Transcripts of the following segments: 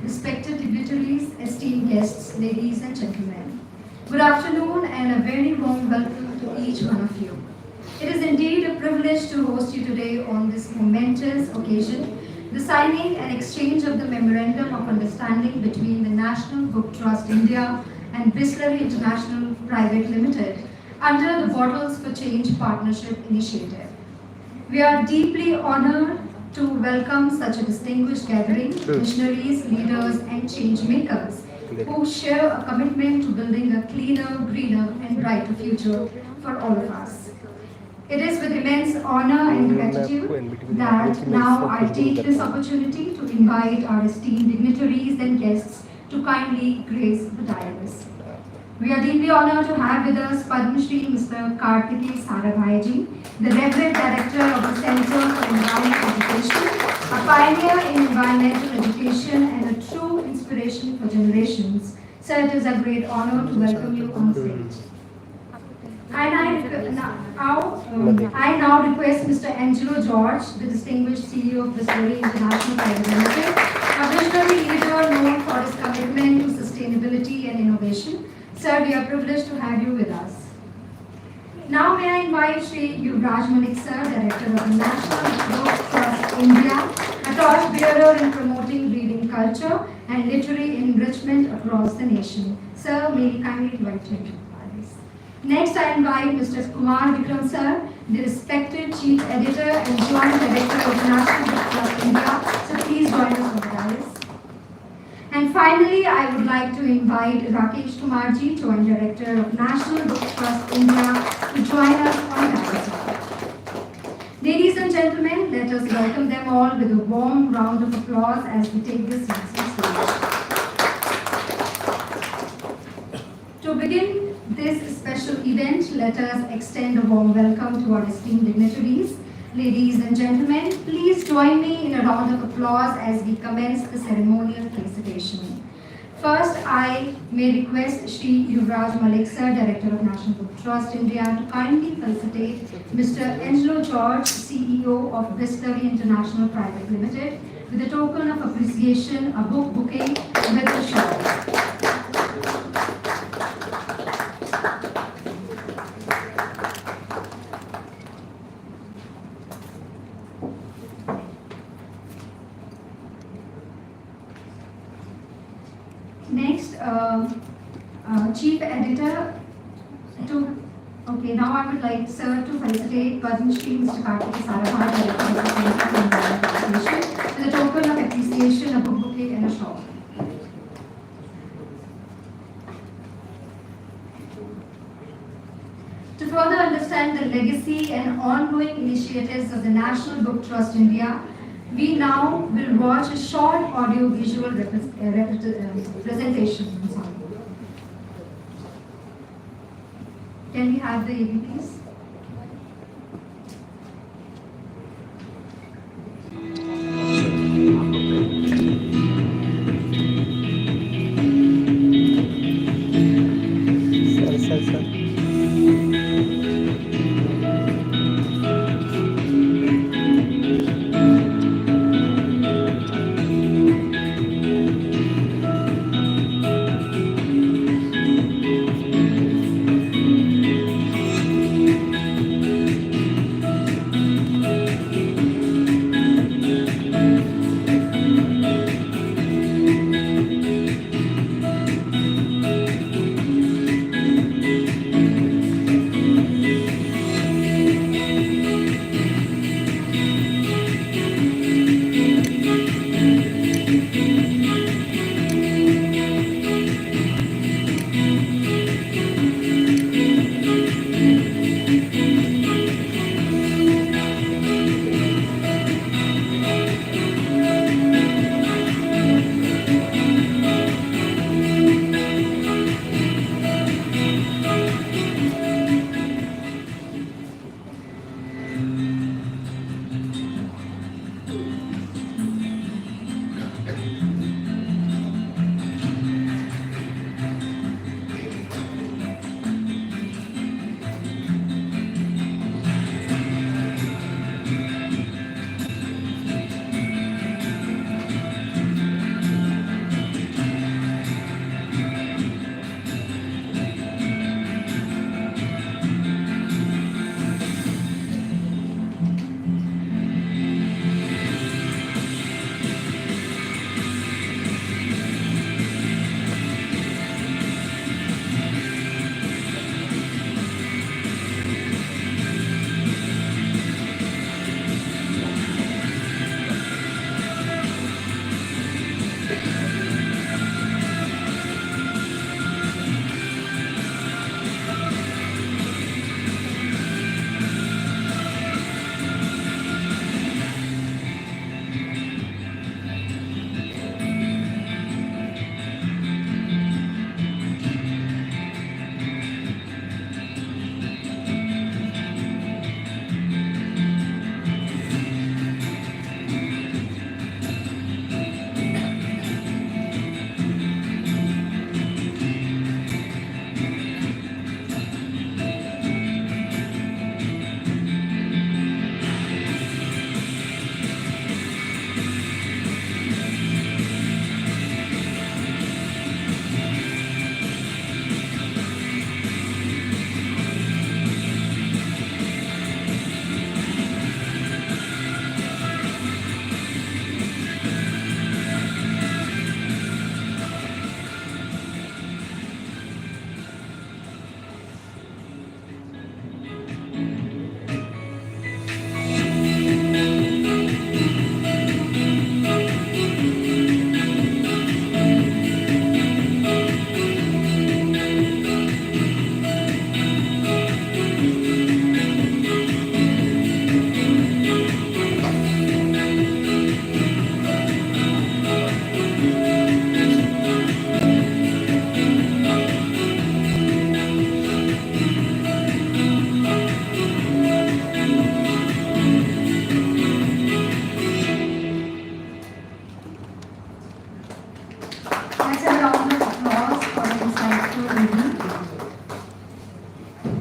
Respected dignitaries, esteemed guests, ladies and gentlemen, good afternoon and a very warm welcome to each one of you. It is indeed a privilege to host you today on this momentous occasion, the signing and exchange of the Memorandum of Understanding between the National Book Trust India and Bisleri International Pvt Limited under the Bottles for Change Partnership Initiative. We are deeply honored to welcome such a distinguished gathering, missionaries, leaders and change makers who share a commitment to building a cleaner, greener and brighter future for all of us. It is with immense honor and gratitude that now I take this opportunity to invite our esteemed dignitaries and guests to kindly grace the dais. We are deeply honored to have with us Padma Shri Mr. Kartikeya Sarabhaiji, the Reverend Director of the Center for Environmental Education, a pioneer in environmental education and a true inspiration for generations. Sir, it is a great honor to welcome you on stage. I now request Mr. Angelo George, the distinguished CEO of Bisleri International Pvt Limited, a visionary leader known for his commitment to sustainability and innovation. Sir, we are privileged to have you with us. Now may I invite Shri Yuvraj Malik Sir, Director of the National Book Trust India, a torchbearer in promoting reading culture and literary enrichment across the nation. Sir, may we kindly invite him to this. Next, I invite Mr. Kumar Vikram Sir, the respected Chief Editor and Joint Director of the National Book Trust India. So please join us on the dais. And finally, I would like to invite Rakesh Kumarji, Joint Director of National Book Trust India, to join us on dais. Ladies and gentlemen, let us welcome them all with a warm round of applause as we take this massive stage. To begin this special event, let us extend a warm welcome to our esteemed dignitaries. Ladies and gentlemen, please join me in a round of applause as we commence the ceremonial felicitation. First, I may request Shri Yuvraj Malik Sir, Director of National Book Trust India, to kindly felicitate Mr. Angelo George, CEO of Bisleri International Pvt Limited, with a token of appreciation, a book bouquet with a shawl. Next, Chief Editor now I would like Sir to felicitate Padma Shri Mr. Kartikeya Sarabhaiji, Director of the Center for Environmental Education, with a token of appreciation, a book bouquet and a shawl. To further understand the legacy and ongoing initiatives of the National Book Trust India, we now will watch a short audio-visual presentation. Can we have the AV, please? Sir.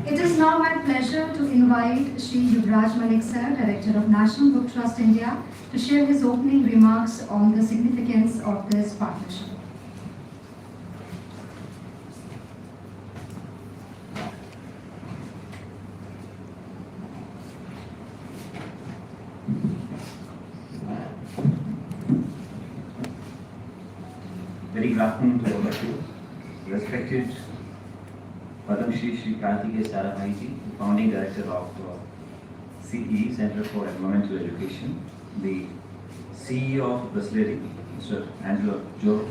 It is now my pleasure to invite Shri Yuvraj Malik Sir, Director of National Book Trust India, to share his opening remarks on the significance of this partnership. Very good afternoon to all of you. Respected Padam Shri Karthikeya Sarabhaiji, Founding Director of CE, Center for Environmental Education, the CEO of Bisleri, Mr. Angelo Joe,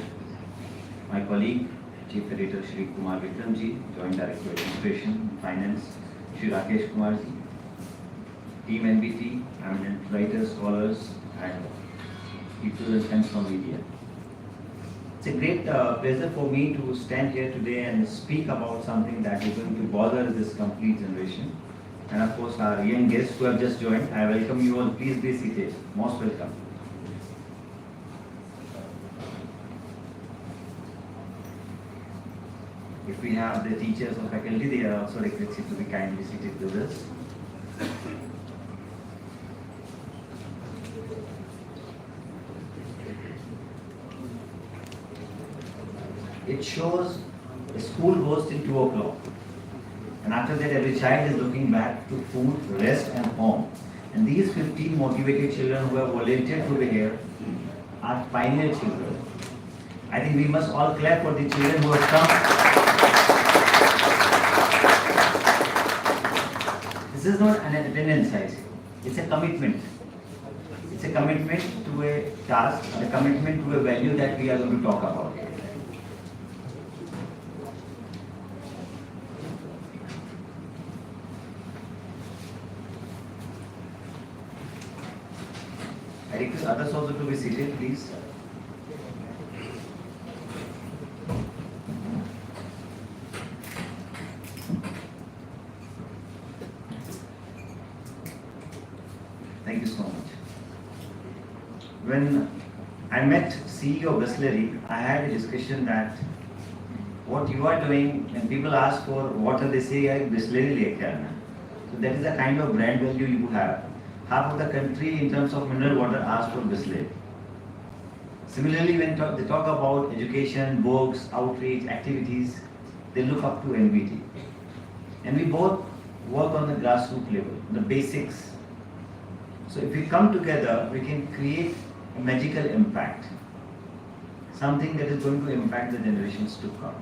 my colleague, Chief Editor Shri Kumar Vikramji, Joint Director of Administration and Finance, Shri Rakesh Kumarji, Team NBT, eminent writers, scholars, and people and friends from media. It's a great pleasure for me to stand here today and speak about something that is going to bother this complete generation. And of course, our young guests who have just joined, I welcome you all. Please be seated. Most welcome. If we have the teachers or faculty, they are also requested to be kindly seated with us. It shows the school goes till 2 o'clock. And after that, every child is looking back to food, rest and home. And these 15 motivated children who have volunteered to be here are pioneer children. I think we must all clap for the children who have come. This is not an attendance size. It's a commitment. It's a commitment to a task, a commitment to a value that we are going to talk about. I request others also to be seated, please. Thank you so much. When I met CEO of Bisleri, I had a discussion that what you are doing, when people ask for water, they say, Bisleri leke aana. So that is the kind of brand value you have. Half of the country in terms of mineral water asks for Bisleri. Similarly, when they talk about education, books, outreach, activities, they look up to NBT. And we both work on the grassroots level, the basics. So if we come together, we can create a magical impact. Something that is going to impact the generations to come.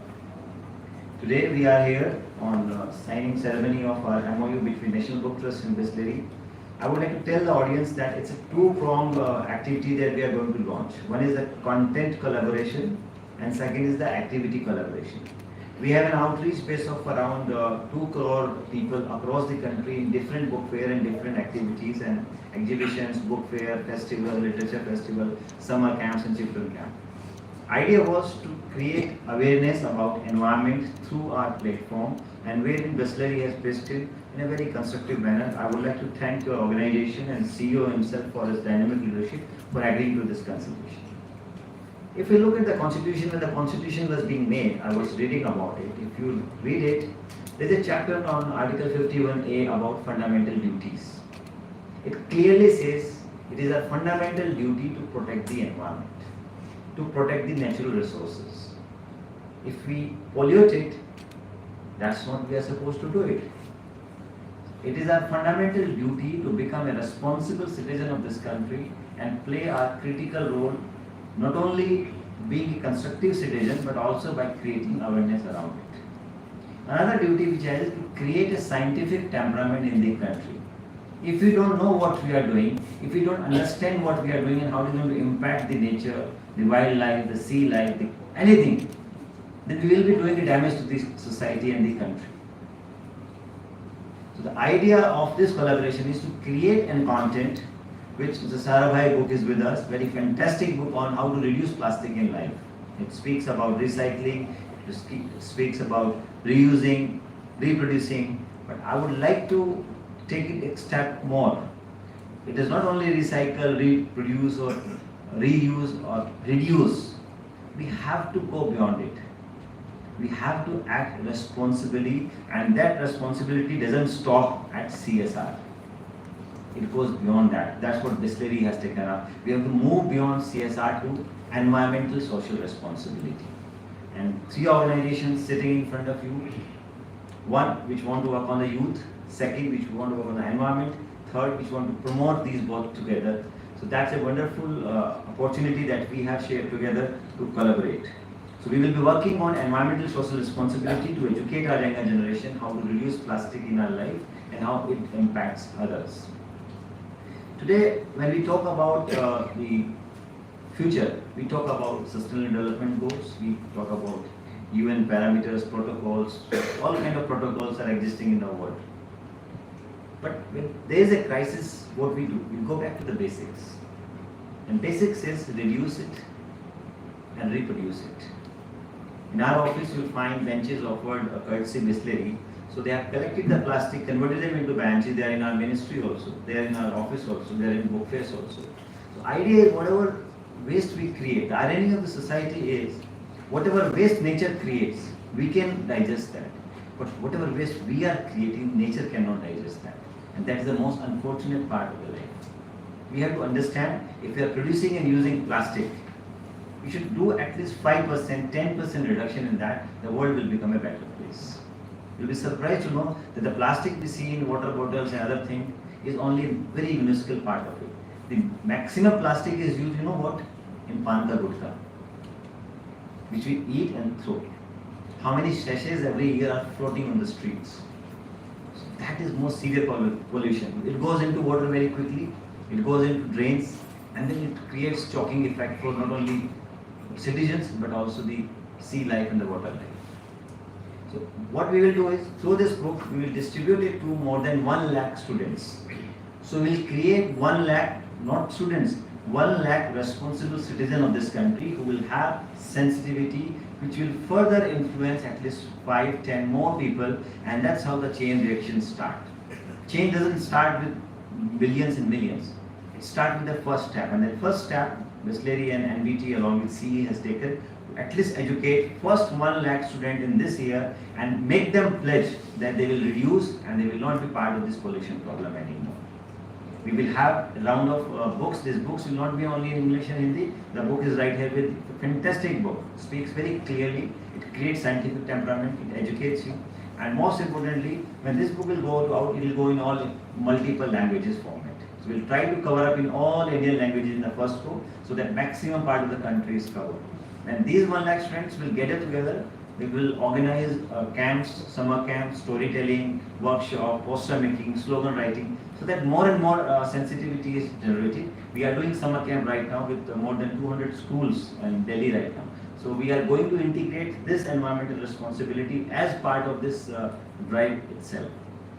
Today we are here on the signing ceremony of our MOU between National Book Trust and Bisleri. I would like to tell the audience that it's a two-pronged activity that we are going to launch. One is the content collaboration and second is the activity collaboration. We have an outreach base of around 2 crore people across the country in different book fair and different activities and exhibitions, book fair, festival, literature festival, summer camps and children camp. Idea was to create awareness about environment through our platform, and wherein Bisleri has placed it in a very constructive manner. I would like to thank your organization and CEO himself for his dynamic leadership for agreeing to this consultation. If you look at the constitution, when the constitution was being made, I was reading about it. If you read it, there is a chapter on Article 51A about fundamental duties. It clearly says it is a fundamental duty to protect the environment, to protect the natural resources. If we pollute it, that's not we are supposed to do it. It is our fundamental duty to become a responsible citizen of this country and play our critical role, not only being a constructive citizen but also by creating awareness around it. Another duty which has to create a scientific temperament in the country. If we don't know what we are doing, if we don't understand what we are doing and how it is going to impact the nature, the wildlife, the sea life, anything, then we will be doing a damage to the society and the country. So the idea of this collaboration is to create a content which the Sarabhai book is with us, very fantastic book on how to reduce plastic in life. It speaks about recycling, it speaks about reusing, reproducing, but I would like to take it a step more. It is not only recycle, reproduce or reuse or reduce. We have to go beyond it. we have to act responsibly, and that responsibility doesn't stop at CSR. It goes beyond that. That's what Bisleri has taken up. We have to move beyond CSR to environmental social responsibility. And 3 organizations sitting in front of you. One, which want to work on the youth. Second, which want to work on the environment. Third, which want to promote these both together. So that's a wonderful opportunity that we have shared together to collaborate. So we will be working on environmental social responsibility to educate our younger generation how to reduce plastic in our life and how it impacts others. Today, when we talk about the future, we talk about sustainable development goals, we talk about UN parameters, protocols, all kind of protocols are existing in the world. But when there is a crisis, what we do? We go back to the basics. And basics is reduce it and reproduce it. In our office, you'll find benches offered courtesy Bisleri. So they have collected the plastic, converted them into benches. They are in our ministry also. They are in our office also. They are in book fairs also. So idea is whatever waste we create, the irony of the society is whatever waste nature creates, we can digest that. But whatever waste we are creating, nature cannot digest that. And that is the most unfortunate part of the life. We have to understand if we are producing and using plastic, we should do at least 5%, 10% reduction in that, the world will become a better place. You'll be surprised to know that the plastic we see in water bottles and other things is only a very minuscule part of it. The maximum plastic is used, you know what? In pan ka gutka, which we eat and throw. How many sachets every year are floating on the streets? So that is most severe pollution. It goes into water very quickly, it goes into drains, and then it creates choking effect for not only citizens but also the sea life and the water life. So what we will do is, through this book, we will distribute it to more than 1 lakh students. So we will create 1 lakh, not students, 1 lakh responsible citizens of this country who will have sensitivity, which will further influence at least 5, 10 more people, and that's how the chain reactions start. Change doesn't start with billions and millions. It starts with the first step, and the first step, Bisleri and NBT along with CE has taken to at least educate first 1 lakh students in this year and make them pledge that they will reduce and they will not be part of this pollution problem anymore. We will have a round of books. These books will not be only in English and Hindi. The book is right here with a fantastic book. Speaks very clearly. It creates scientific temperament. It educates you. And most importantly, when this book will go out, it will go in all multiple languages format. So we'll try to cover up in all Indian languages in the first go, so that maximum part of the country is covered. And these 1 lakh students will gather together. We will organize camps, summer camps, storytelling, workshop, poster making, slogan writing, so that more and more sensitivity is generated. We are doing summer camp right now with more than 200 schools in Delhi right now. So we are going to integrate this environmental responsibility as part of this drive itself.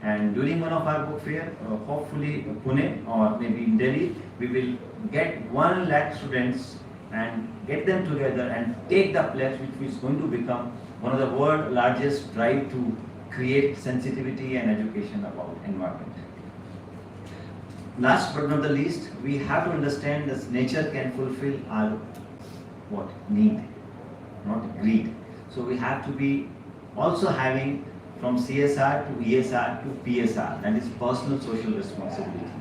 And during one of our book fair, hopefully Pune or maybe in Delhi, we will get 1 lakh students and get them together and take the pledge, which is going to become one of the world's largest drive to create sensitivity and education about environment. Last but not the least, we have to understand that nature can fulfill our need, not greed. So we have to be also having from CSR to ESR to PSR, that is personal social responsibility.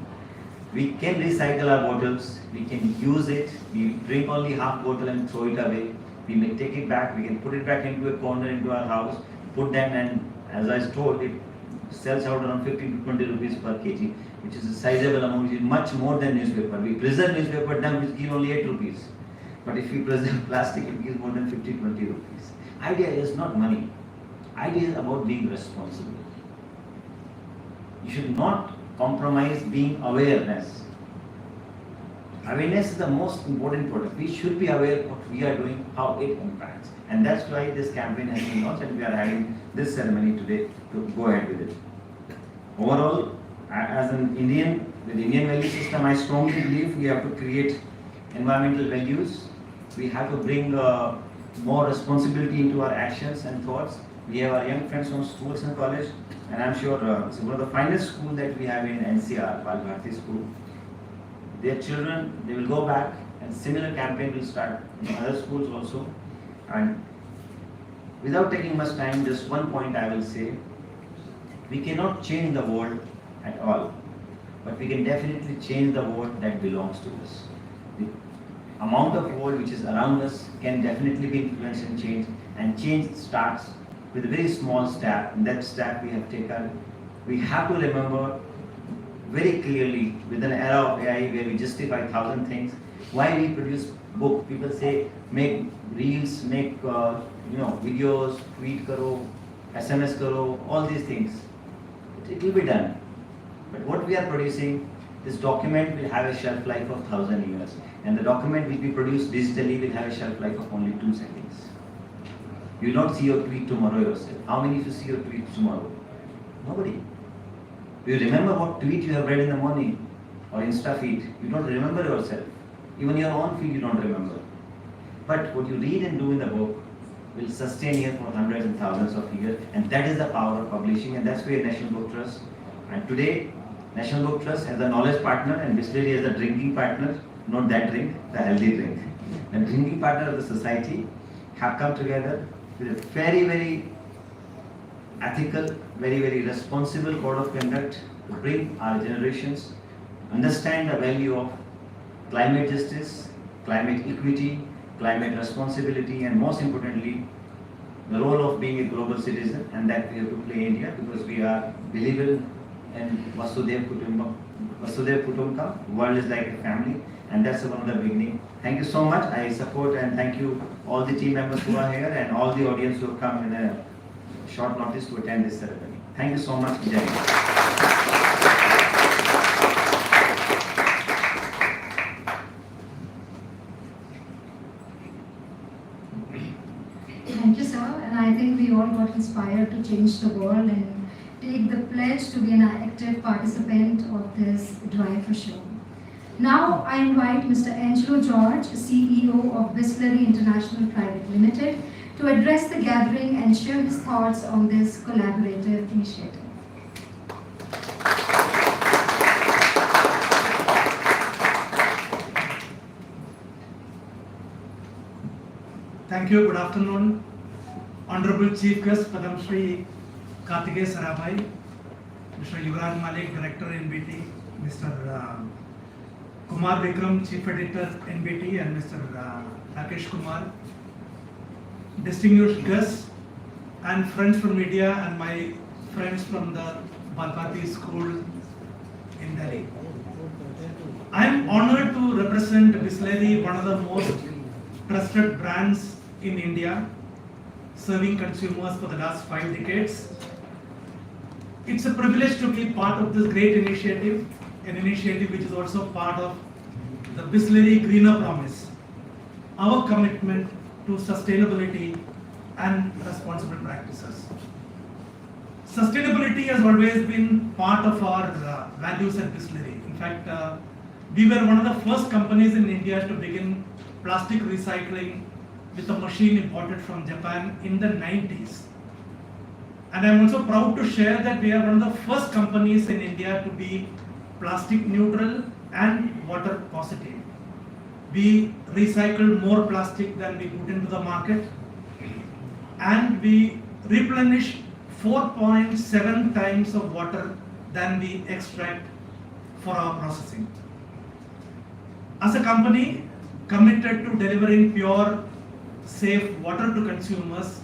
We can recycle our bottles, we can use it, we drink only half bottle and throw it away. We may take it back, we can put it back into a corner into our house, put them, and as I told, it sells out around 15 to 20 rupees per kg, which is a sizable amount, which is much more than newspaper. We preserve newspaper dump, which give only 8 rupees. But if we preserve plastic, it gives more than 50, 20 rupees. Idea is not money. Idea is about being responsible. You should not compromise being awareness. Awareness is the most important product. We should be aware of what we are doing, how it impacts. And that's why this campaign has been launched and we are having this ceremony today to go ahead with it. Overall, as an Indian, with the Indian value system, I strongly believe we have to create environmental values. We have to bring more responsibility into our actions and thoughts. We have our young friends from schools and college, and I'm sure it's one of the finest schools that we have in NCR, Bal Bharati School. Their children, they will go back, and similar campaign will start in other schools also. And without taking much time, just one point I will say. We cannot change the world at all, but we can definitely change the world that belongs to us. The amount of world which is around us can definitely be influenced and changed, and change starts with a very small step, and that step we have taken. We have to remember very clearly, with an era of AI where we justify 1,000 things, why we produce book. People say make reels, make videos, tweet karo, SMS karo, all these things. It will be done. But what we are producing, this document will have a shelf life of 1,000 years, and the document which we produce digitally will have a shelf life of only 2 seconds. You will not see your tweet tomorrow yourself. How many of you see your tweet tomorrow? Nobody. You remember what tweet you have read in the morning or Insta feed. You don't remember yourself. Even your own feed you don't remember. But what you read and do in the book will sustain you for hundreds and thousands of years, and that is the power of publishing, and that's where National Book Trust. And today, National Book Trust as a knowledge partner and Bisleri as a drinking partner, not that drink, the healthy drink, the drinking partner of the society, have come together with a very, very ethical, very, very responsible code of conduct to bring our generations understand the value of climate justice, climate equity, climate responsibility, and most importantly, the role of being a global citizen, and that we have to play in India because we are believers in Vasudev Kutumbakam. World is like a family, and that's one of the beginning. Thank you so much. I support and thank you all the team members who are here and all the audience who have come in a short notice to attend this ceremony. Thank you so much, Jai. Thank you, sir. And I think we all got inspired to change the world and take the pledge to be an active participant of this drive for sure. Now I invite Mr. Angelo George, CEO of Bisleri International Pvt, to address the gathering and share his thoughts on this collaborative initiative. Thank you. Good afternoon. Honorable Chief Guest Padam Shri Kartikeya Sarabhai, Mr. Yuvraj Malik, Director NBT, Mr. Kumar Vikram, Chief Editor NBT, and Mr. Rakesh Kumar, distinguished guests and friends from media and my friends from the Balpati School in Delhi. I am honored to represent Bisleri, one of the most trusted brands in India, serving consumers for the last 5 decades. It's a privilege to be part of this great initiative, an initiative which is also part of the Bisleri Greener Promise, our commitment to sustainability and responsible practices. Sustainability has always been part of our values at Bisleri. In fact, we were one of the first companies in India to begin plastic recycling with a machine imported from Japan in the 90s. And I'm also proud to share that we are one of the first companies in India to be plastic neutral and water positive. We recycle more plastic than we put into the market, and we replenish 4.7 times of water than we extract for our processing. As a company committed to delivering pure, safe water to consumers,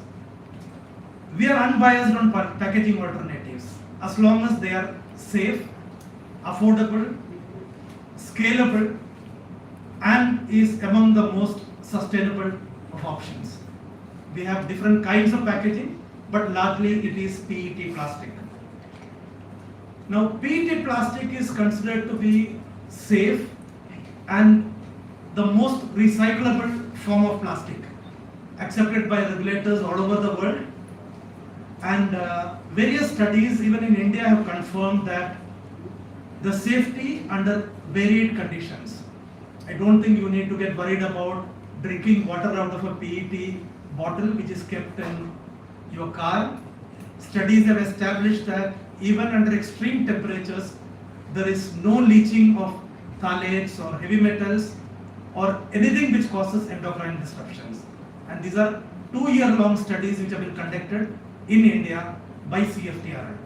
we are unbiased on packaging alternatives as long as they are safe, affordable, scalable, and is among the most sustainable of options. We have different kinds of packaging, but largely it is PET plastic. Now, PET plastic is considered to be safe and the most recyclable form of plastic, accepted by regulators all over the world. And various studies, even in India, have confirmed that the safety under varied conditions. I don't think you need to get worried about drinking water out of a PET bottle which is kept in your car. Studies have established that even under extreme temperatures, there is no leaching of phthalates or heavy metals or anything which causes endocrine disruptions. And these are 2-year-long studies which have been conducted in India by CFTRI.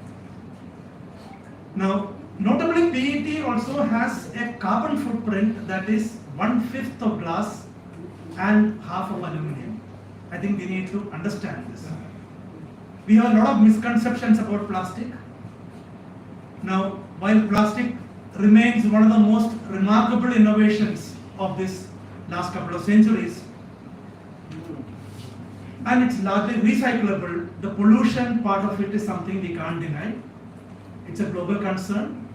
Now, notably, PET also has a carbon footprint that is 1/5 of glass and half of aluminum. I think we need to understand this. We have a lot of misconceptions about plastic. Now, while plastic remains one of the most remarkable innovations of this last couple of centuries, and it's largely recyclable, the pollution part of it is something we can't deny. It's a global concern.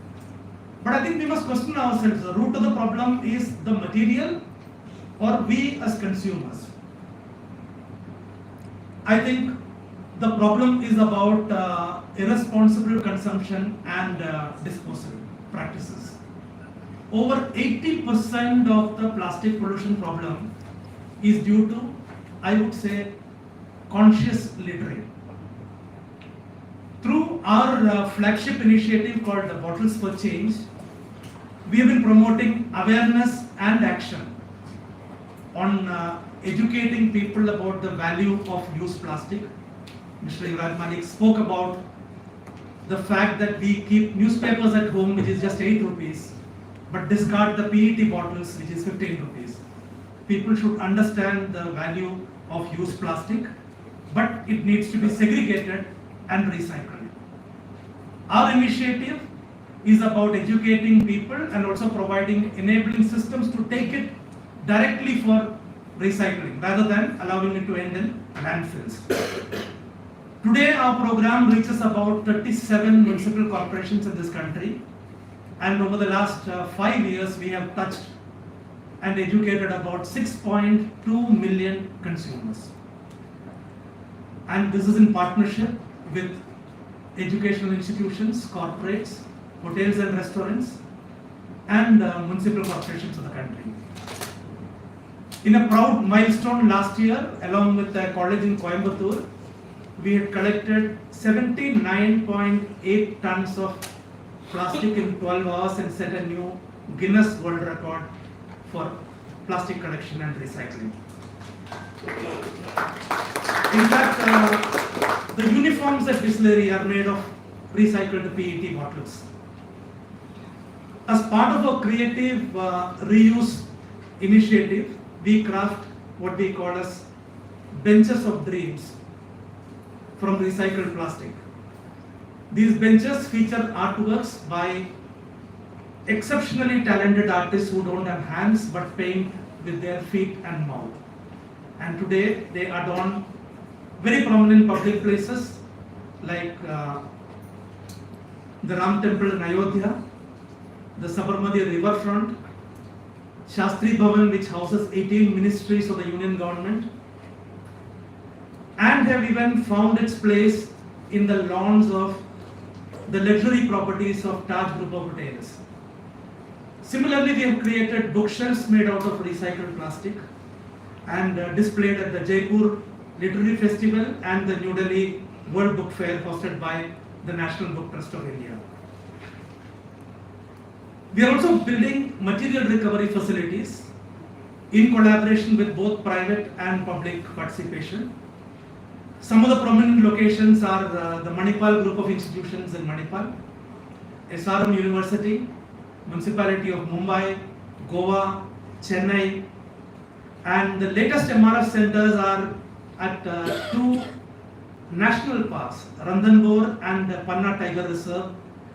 But I think we must question ourselves, the root of the problem is the material or we as consumers. I think the problem is about irresponsible consumption and disposal practices. Over 80% of the plastic pollution problem is due to, I would say, conscious littering. Through our flagship initiative called the Bottles for Change, we have been promoting awareness and action on educating people about the value of used plastic. Mr. Yuvraj Malik spoke about the fact that we keep newspapers at home, which is just 8 rupees, but discard the PET bottles, which is 15 rupees. People should understand the value of used plastic, but it needs to be segregated and recycled. Our initiative is about educating people and also providing enabling systems to take it directly for recycling rather than allowing it to end in landfills. Today our program reaches about 37 municipal corporations in this country, and over the last 5 years we have touched and educated about 6.2 million consumers. And this is in partnership with educational institutions, corporates, hotels and restaurants, and municipal corporations of the country. In a proud milestone last year, along with a college in Coimbatore, we had collected 79.8 tons of plastic in 12 hours and set a new Guinness World Record for plastic collection and recycling. In fact, the uniforms at Bisleri are made of recycled PET bottles. As part of a creative reuse initiative, we craft what we call as benches of dreams from recycled plastic. These benches feature artworks by exceptionally talented artists who don't have hands but paint with their feet and mouth. And today they adorn very prominent public places like the Ram Temple in Ayodhya, the Sabarmati riverfront, Shastri Bhavan, which houses 18 ministries of the Union government, and have even found its place in the lawns of the luxury properties of Taj Group of Hotels. Similarly, we have created bookshelves made out of recycled plastic and displayed at the Jaipur Literary Festival and the New Delhi World Book Fair hosted by the National Book Trust of India. We are also building material recovery facilities in collaboration with both private and public participation. Some of the prominent locations are the Manipal group of institutions in Manipal, SRM University, Municipality of Mumbai, Goa, Chennai, and the latest MRF centers are at 2 national parks, Ranthambore and Panna Tiger Reserve,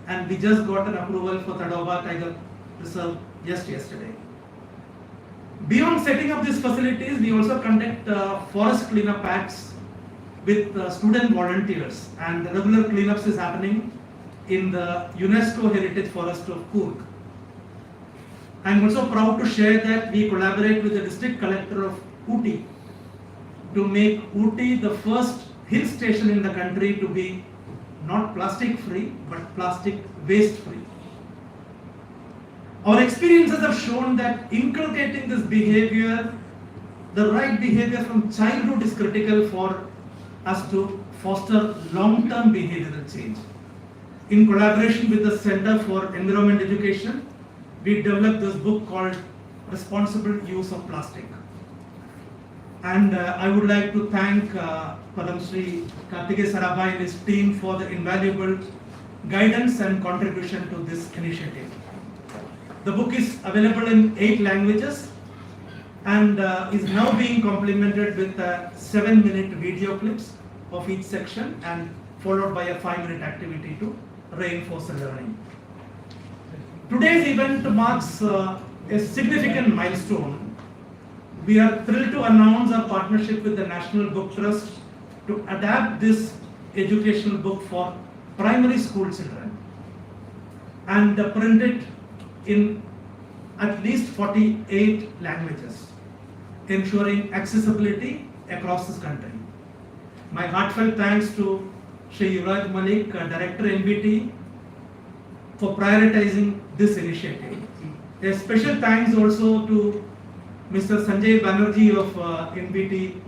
and we just got an approval for Tadoba Tiger Reserve just yesterday. Beyond setting up these facilities, we also conduct forest cleanup acts with student volunteers, and the regular cleanups is happening in the UNESCO Heritage Forest of Coorg. I am also proud to share that we collaborate with the district collector of Ooty to make Ooty the first hill station in the country to be not plastic free but plastic waste free. Our experiences have shown that inculcating this behavior, the right behavior from childhood, is critical for us to foster long-term behavioral change. In collaboration with the Center for Environment Education, we developed this book called Responsible Use of Plastic. And I would like to thank Padam Shri Kartikeya Sarabhai and his team for the invaluable guidance and contribution to this initiative. The book is available in 8 languages and is now being complemented with 7-minute video clips of each section and followed by a 5-minute activity to reinforce the learning. Today's event marks a significant milestone. We are thrilled to announce our partnership with the National Book Trust to adapt this educational book for primary school children and print it in at least 48 languages, ensuring accessibility across this country. My heartfelt thanks to Shri Yuvraj Malik, Director NBT, for prioritizing this initiative. A special thanks also to Mr. Sanjay Banerjee of NBT,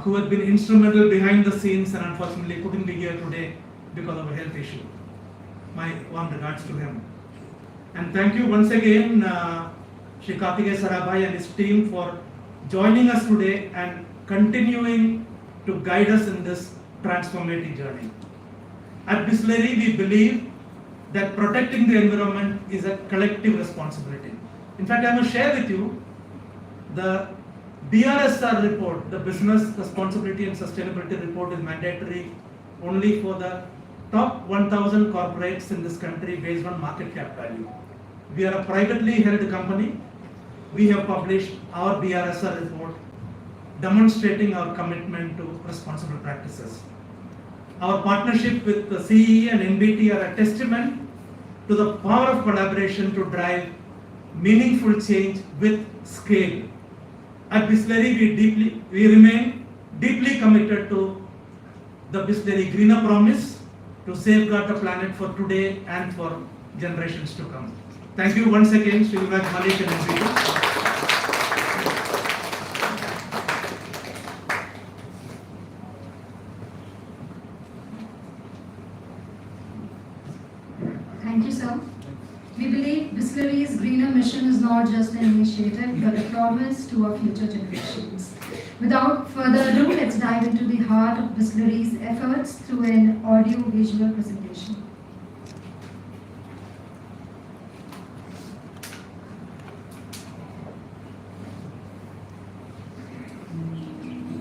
who has been instrumental behind the scenes and unfortunately couldn't be here today because of a health issue. My warm regards to him. And thank you once again, Shri Kartikeya Sarabhai and his team for joining us today and continuing to guide us in this transformative journey. At Bisleri, we believe that protecting the environment is a collective responsibility. In fact, I must share with you the BRSR report, the Business Responsibility and Sustainability report, is mandatory only for the top 1,000 corporates in this country based on market cap value. We are a privately held company. We have published our BRSR report demonstrating our commitment to responsible practices. Our partnership with the CE and NBT are a testament to the power of collaboration to drive meaningful change with scale. At Bisleri, we remain deeply committed to the Bisleri greener promise to safeguard the planet for today and for generations to come. Thank you once again, Shri Yuvraj Malik and NBT. Thank you, sir. We believe Bisleri's greener mission is not just an initiative, but a promise to our future generations. Without further ado, let's dive into the heart of Bisleri's efforts through an audio-visual presentation.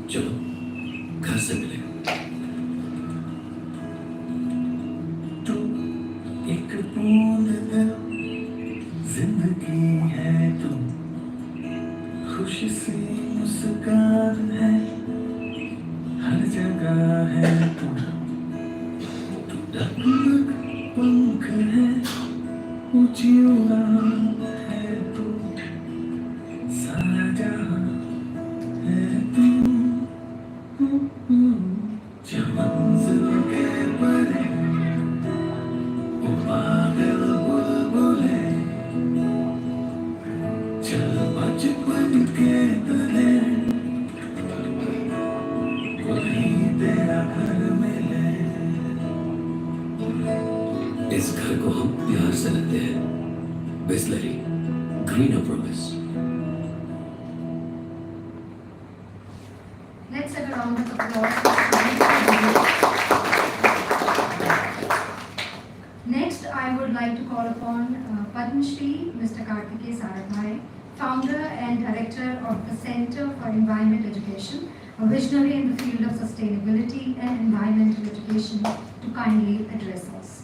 चलो घर से मिले तू एक बूंद दिल जिंदगी है तू खुशी सी मुस्कान है हर जगह है तू तू डगमग पंख है ऊंची उड़ान है तू सारा जहां है तू इस घर को हम प्यार से लेते हैं Bisleri greener promise Let's have a round of applause. Next, I would like to call upon Padma Shri Mr. Kartikeya Sarabhai, founder and director of the Center for Environment Education, a visionary in the field of sustainability and environmental education, to kindly address us.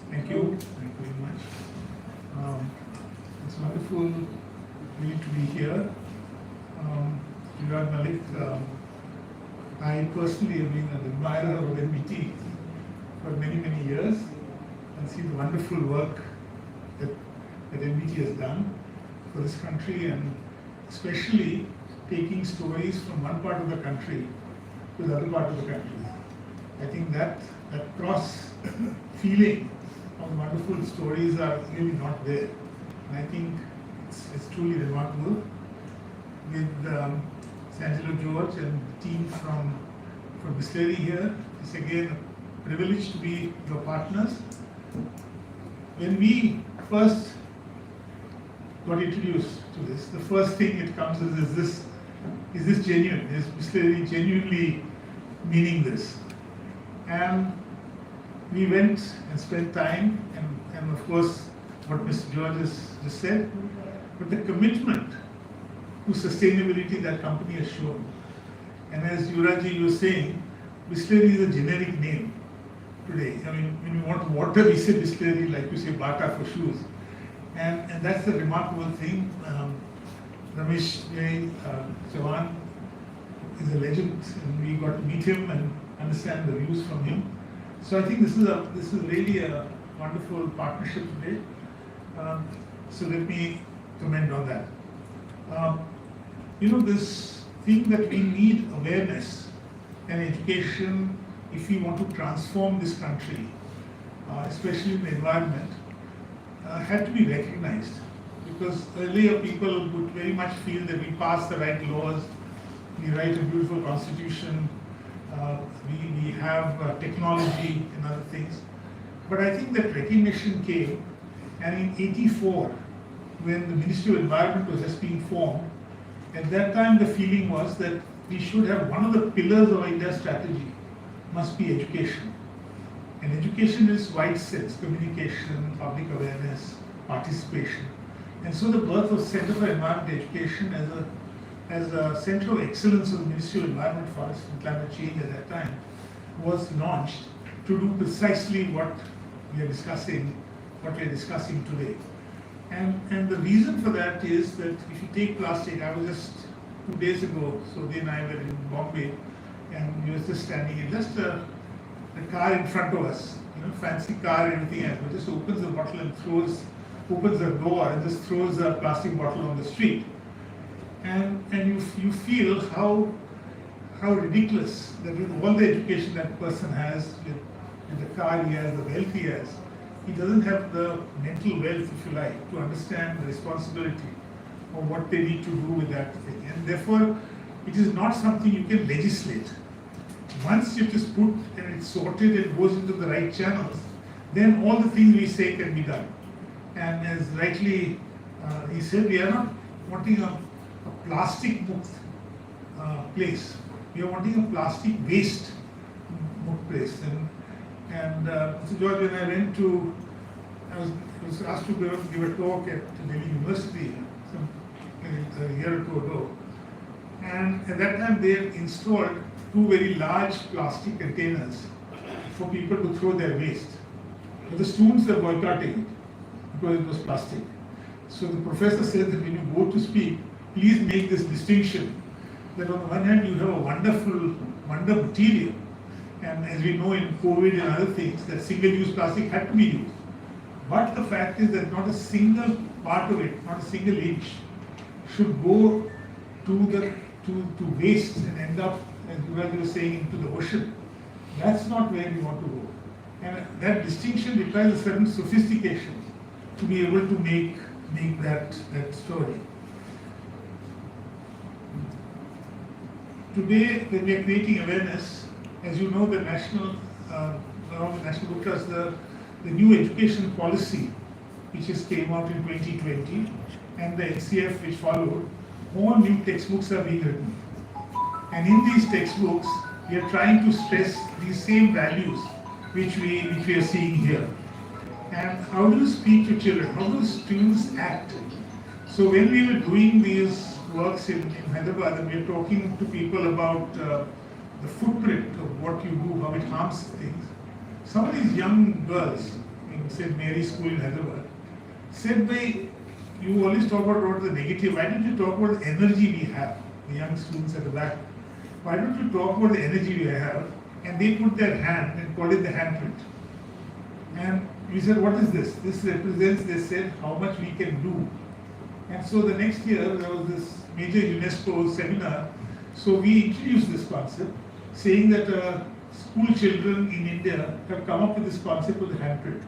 Thank you very much. It's wonderful for me to be here. Yuvraj Malik, I personally have been an admirer of NBT for many, many years and see the wonderful work that NBT has done for this country, and especially taking stories from one part of the country to the other part of the country. I think that cross feeling of wonderful stories are really not there. And I think it's truly remarkable. With Angelo George and the team from Bisleri here, it's again privileged to be your partners. When we first got introduced to this, the first thing it comes is this genuine? Is Bisleri genuinely meaning this? And we went and spent time, and of course, what Mr. George has just said, but the commitment to sustainability that company has shown. And as Yuraji was saying, Bisleri is a generic name today. I mean, when we want water, we say Bisleri, like you say Bata for shoes. And that's the remarkable thing. Ramesh Chavan is a legend, and we got to meet him and understand the views from him. So I think this is really a wonderful partnership today. So let me comment on that. This thing that we need awareness and education if we want to transform this country, especially in the environment, had to be recognized. Because earlier people would very much feel that we pass the right laws, we write a beautiful constitution, we have technology and other things. But I think that recognition came, and in '84, when the Ministry of Environment was just being formed, at that time the feeling was that we should have one of the pillars of India's strategy must be education. And education is wide sense, communication, public awareness, participation. And so the birth of Center for Environment Education as a center of excellence of the Ministry of Environment, Forest and Climate Change at that time was launched to do precisely what we are discussing today. And the reason for that is that if you take plastic, I was just 2 days ago, Sodhi and I were in Bombay, and he was just standing in just a car in front of us, fancy car and everything else, but just opens the bottle and opens the door and just throws a plastic bottle on the street. And you feel how ridiculous that with all the education that person has, with the car he has, the wealth he has, he doesn't have the mental wealth, if you like, to understand the responsibility of what they need to do with that thing. And therefore, it is not something you can legislate. Once it is put and it's sorted and goes into the right channels, then all the things we say can be done. And as rightly he said, we are not wanting a plastic place. We are wanting a plastic waste place. And Mr. George, when I went I was asked to give a talk at Delhi University a year or two ago. And at that time they had installed 2 very large plastic containers for people to throw their waste. But the students were boycotting it because it was plastic. So the professor said that when you go to speak, please make this distinction that on the one hand you have a wonderful material, and as we know in COVID and other things that single-use plastic had to be used. But the fact is that not a single part of it, not a single inch, should go to waste and end up, as you were saying, into the ocean. That's not where we want to go. And that distinction requires a certain sophistication to be able to make that story. Today, when we are creating awareness, as you know, the National Book Trust, the new education policy, which just came out in 2020, and the NCF which followed, all new textbooks are being written. And in these textbooks, we are trying to stress these same values which we are seeing here. And how do you speak to children? How do students act? So when we were doing these works in Hyderabad, and we were talking to people about the footprint of what you do, how it harms things, some of these young girls in St. Mary's School in Hyderabad said, you always talk about the negative, why don't you talk about the energy we have, the young students at the back? Why don't you talk about the energy we have? And they put their hand and called it the handprint. And we said, what is this? This represents, they said, how much we can do. And so the next year there was this major UNESCO seminar. So we introduced this concept, saying that school children in India have come up with this concept of the handprint.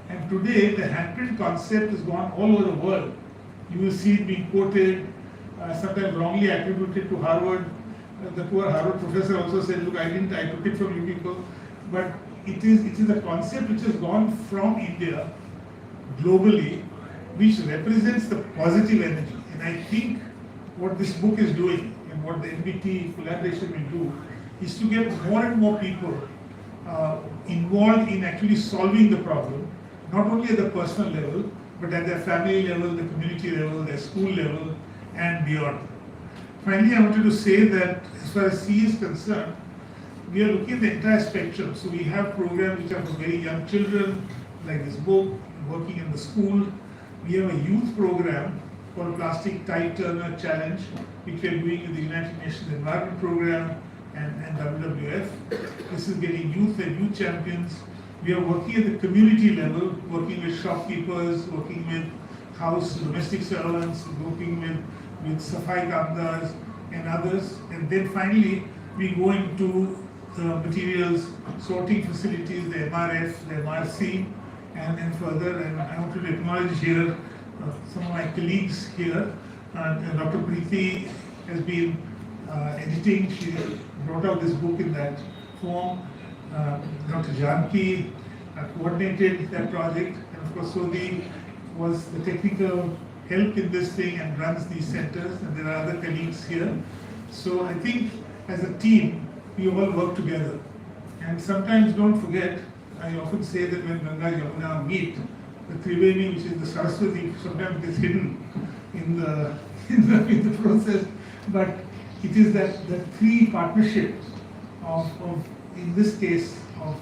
And today the handprint concept has gone all over the world. You will see it being quoted, sometimes wrongly attributed to Harvard. The poor Harvard professor also said, look, I took it from you people. But it is a concept which has gone from India globally, which represents the positive energy. And I think what this book is doing and what the NBT collaboration will do is to get more and more people involved in actually solving the problem, not only at the personal level, but at their family level, the community level, their school level, and beyond. Finally, I wanted to say that as far as C is concerned, we are looking at the entire spectrum. So we have programs which are for very young children, like this book, working in the school. We have a youth program called Plastic Tide Turner Challenge, which we are doing with the United Nations Environment Program and WWF. This is getting youth and youth champions. We are working at the community level, working with shopkeepers, working with house domestic servants, working with Safai Kamdars and others. And then finally, we go into the materials sorting facilities, the MRF, the MRC, and further. And I want to acknowledge here some of my colleagues here. Dr. Preeti has been editing. She brought out this book in that form. Dr. Janki coordinated that project, and of course Sodhi was the technical help in this thing and runs these centers, and there are other colleagues here. So I think as a team, we all work together. And sometimes don't forget, I often say that when Ganga Yamuna meet, the Triveni, which is the Saraswati, sometimes gets hidden in the process, but it is that three partnerships of in this case of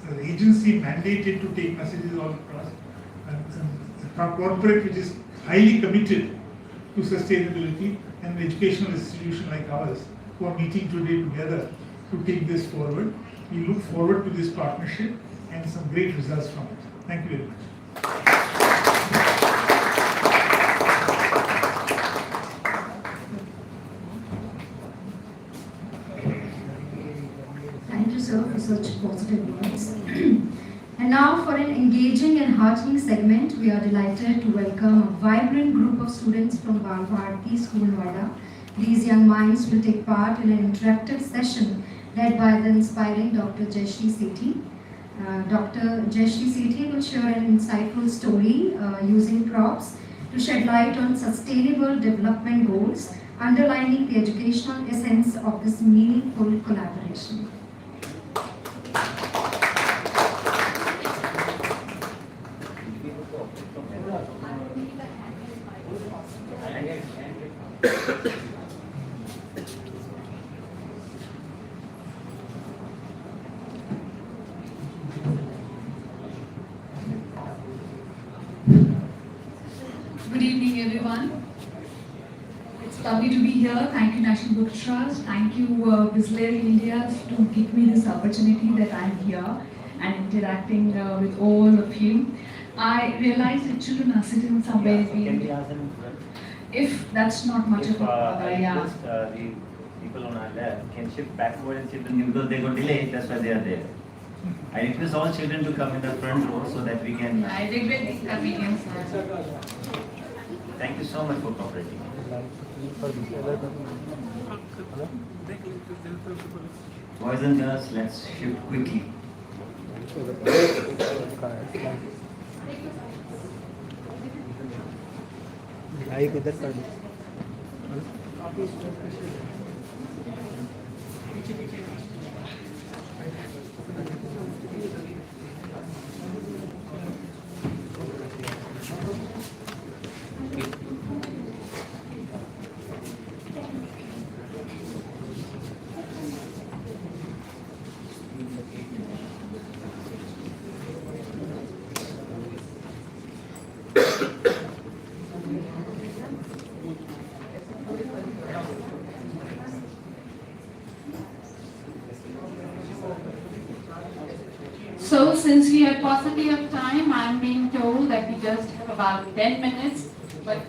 the agency mandated to take messages all across, and a corporate which is highly committed to sustainability, and an educational institution like ours who are meeting today together to take this forward. We look forward to this partnership and some great results from it. Thank you very much. Thank you, sir, for such positive words. And now for an engaging and heartening segment, we are delighted to welcome a vibrant group of students from Bharati School, Noida. These young minds will take part in an interactive session led by the inspiring Dr. Jayashree Sethi. Dr. Jayashree Sethi will share an insightful story using props to shed light on sustainable development goals, underlining the educational essence of this meaningful collaboration. Good evening, everyone. It's lovely to be here. Thank you, National Book Trust. Thank you, Bisleri India, to give me this opportunity that I'm here and interacting with all of you. I realize that children are sitting somewhere. Can we ask them in front? If that's not much of a I yeah. request the people on our left can shift backward and sit in because they got delayed, that's why they are there. I request all children to come in the front row so that we can. I regret the inconvenience. Thank you so much for cooperating. Boys and girls, let's shift quickly. इधर कर दो So, since we have paucity of time, I'm being told that we just have about 10 minutes. But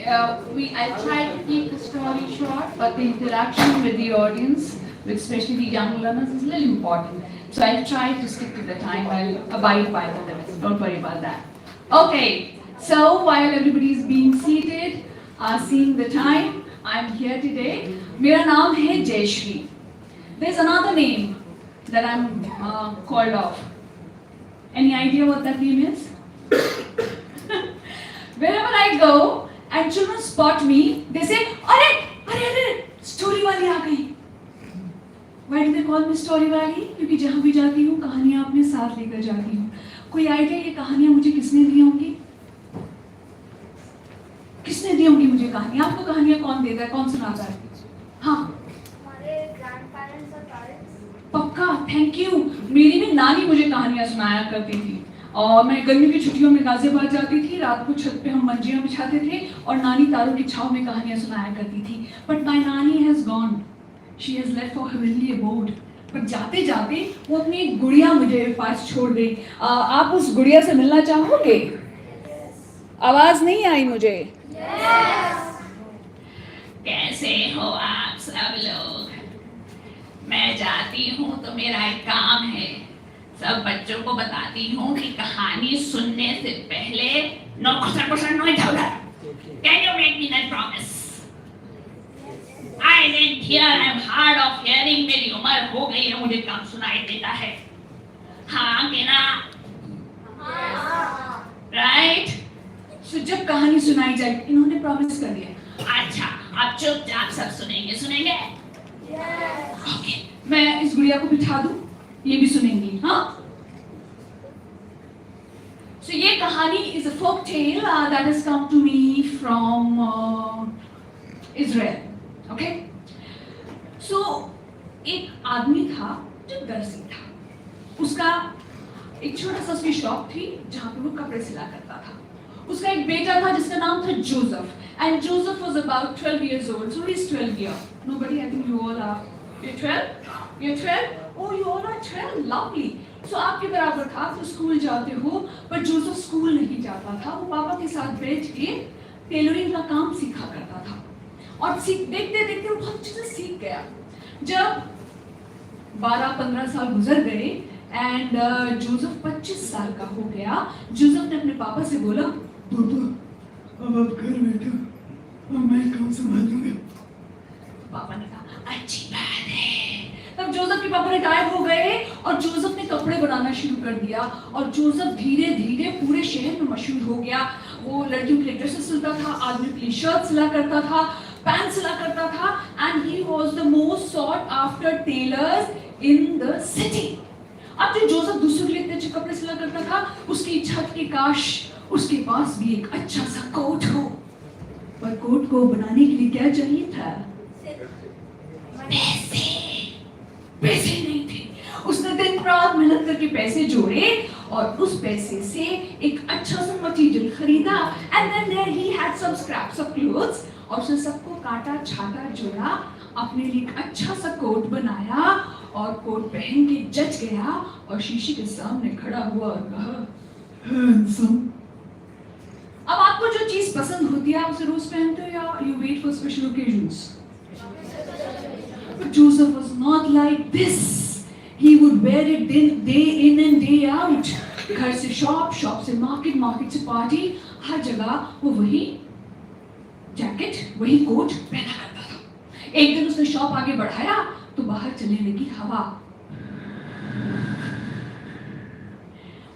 I'll try to keep the story short, but the interaction with the audience, especially the young learners, is a little important. So I'll try to stick to the time. I'll abide by the limits. Don't worry about that. Okay. So while everybody is being seated, seeing the time, I'm here today. मेरा नाम है Jayashree. There's another name. that I'm called off. Any idea what that name is? Wherever I go and children spot me, they say, "Arey, story वाली आ गई." Why do they call me story वाली? क्योंकि जहाँ भी जाती हूँ कहानियाँ अपने साथ लेकर जाती हूँ. कोई आइडिया ये कहानियाँ मुझे किसने दी होंगी? किसने दी होंगी मुझे कहानियाँ? आपको कहानियाँ कौन देता है, कौन सुनाता है? हाँ, हमारे ग्रैंडपेरेंट्स और पेरेंट्स। पक्का, थैंक यू. मेरी भी नानी मुझे कहानियाँ सुनाया करती थी और मैं गर्मी की छुट्टियों में गाजियाबाद जाती थी. रात को छत पे हम मंजियाँ बिछाते थे और नानी तारों की छाव में कहानियाँ सुनाया करती थी. But my nani has gone, she has left for heavenly abode. पर जाते जाते वो अपनी एक गुड़िया मुझे पास छोड़ गई. आप उस गुड़िया से मिलना चाहोगे? आवाज नहीं आई मुझे. कैसे हो आप सब लोग? मैं जाती हूँ तो मेरा एक काम है, सब बच्चों को बताती हूँ कि कहानी सुनने से पहले no question no answer. Can you make me that promise? I didn't hear, I'm hard of hearing. मेरी उम्र हो गई है, मुझे कम सुनाई देता है. हाँ कि ना? राइट? So जब कहानी सुनाई जाए, इन्होंने प्रॉमिस कर दिया. अच्छा, अब चुपचाप सब सुनेंगे? ओके, मैं इस गुड़िया को बिठा दूं, ये भी सुनेंगी. हाँ? So ये कहानी is a folk tale that has come to me from Israel. Okay? So एक आदमी था जो दर्जी था. उसका एक छोटा सा उसकी शॉप थी जहाँ पे वो कपड़े सिला करता था. उसका एक बेटा था जिसका नाम था Joseph. And Joseph was about 12 years old. So he's 12 here. Nobody, I think you all are. You're 12? You're 12? Oh, you all are 12. Lovely. So आपके बराबर था, तो स्कूल जाते हो, पर जोसेफ स्कूल नहीं जाता था. वो पापा के साथ बैठ के टेलरिंग का काम सीखा करता था. और देखते देखते वो बहुत अच्छे से सीख गया. जब 12-15 साल गुजर गए एंड जोसेफ 25 साल का हो गया, जोसेफ ने अपने पापा से बोला, पापा अब आप घर बैठो और मैं काम संभाल लूंगा. पापा ने कहा अच्छी बात है. तब जोसेफ के पापा रिटायर हो गए और जोसेफ ने कपड़े बनाना शुरू कर दिया और जोसेफ धीरे धीरे पूरे शहर में मशहूर हो गया. वो लड़कियों के लिए ड्रेसेस सिलता था, आदमी के लिए शर्ट सिला करता था, पैंट सिला करता था. And he was the most sought after tailors in the city. अब जो जोसेफ दूसरों के लिए इतने अच्छे कपड़े सिला करता था, उसकी इच्छा थी कि काश उसके पास भी एक अच्छा सा कोट हो. पर कोट को बनाने के लिए क्या चाहिए था? पैसे नहीं थे. उसने दिन रात मेहनत करके पैसे जोड़े और उस पैसे से एक अच्छा सा मटेरियल खरीदा. And then there he had some scraps of clothes और उसने सबको काटा छाटा जोड़ा, अपने लिए एक अच्छा सा कोट बनाया और कोट पहन के जच गया और शीशे के सामने खड़ा हुआ और कहा, हैंडसम. अब आपको जो चीज पसंद होती है आप उसे रोज पहनते हो या you wait for special occasions? But Joseph was not like this. He would wear it day in and day out. घर से शॉप, शॉप से मार्केट, मार्केट से पार्टी, हर जगह वो वही जैकेट, वही कोट पहना करता था. एक दिन उसने शॉप आगे बढ़ाया तो बाहर चलने लगी हवा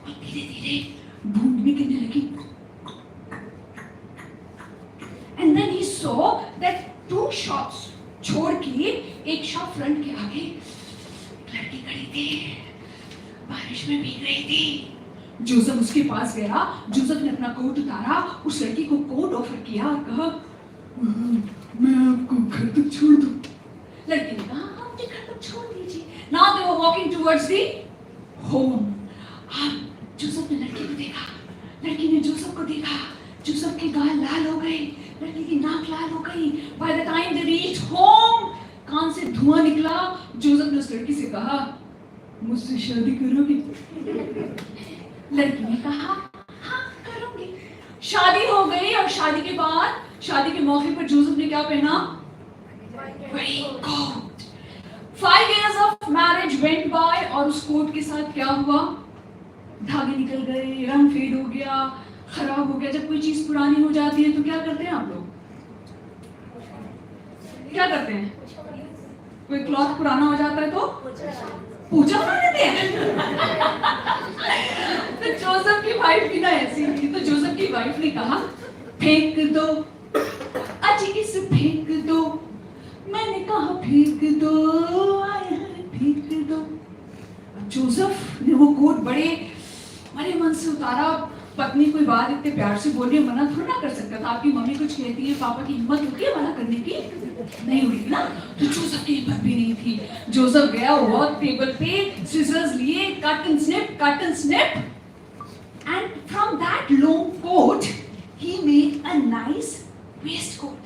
और धीरे धीरे बूंद भी गिरने लगी. And then he saw that 2 shops छोड़ के एक शॉप फ्रंट के आगे लड़की खड़ी थी, बारिश में भीग रही थी. जोसेफ उसके पास गया. जोसेफ ने अपना कोट उतारा, उस लड़की को कोट ऑफर किया और कहा, मैं आपको घर तक छोड़ दूं. लड़की ने कहा, हाँ मुझे घर तक छोड़ दीजिए. Now they were walking towards the home. अब जोसेफ ने लड़की को देखा, लड़की ने जोसेफ को देखा. जोसेफ के गाल लाल हो गए, लड़की की नाक लाल हो गई. By the time they reached home, कान से धुआं निकला. जोसेफ ने उस लड़की से कहा, मुझसे शादी करोगी? लड़की ने कहा, हाँ करूंगी. शादी हो गई और शादी के बाद, शादी के मौके पर जोसेफ ने क्या पहना? White coat. 5 years of marriage went by और उस कोट के साथ क्या हुआ? धागे निकल गए, रंग फेड हो गया, खराब हो गया. जब कोई चीज पुरानी हो जाती है तो क्या करते हैं आप लोग? क्या करते हैं? कोई क्लॉथ पुराना हो जाता है तो पूजा बनाने दे। तो जोसेफ की वाइफ भी ना ऐसी थी, तो जोसेफ की वाइफ ने कहा फेंक दो, अजी इसे फेंक दो। मैंने कहा फेंक दो, आय हाय फेंक दो। जोसेफ ने वो कोट बड़े मन से उतारा। पत्नी कोई बात इतने प्यार से बोलने मना थोड़ा ना कर सकता था। आपकी मम्मी कुछ कहती है, पापा की हिम्मत होती है मना करने की? नहीं हुई ना। तो जोसेफ की हिम्मत भी नहीं थी। जोसेफ गया वर्क टेबल पे, सिजर्स लिए, cut and snip, and from that long coat he made a nice waistcoat.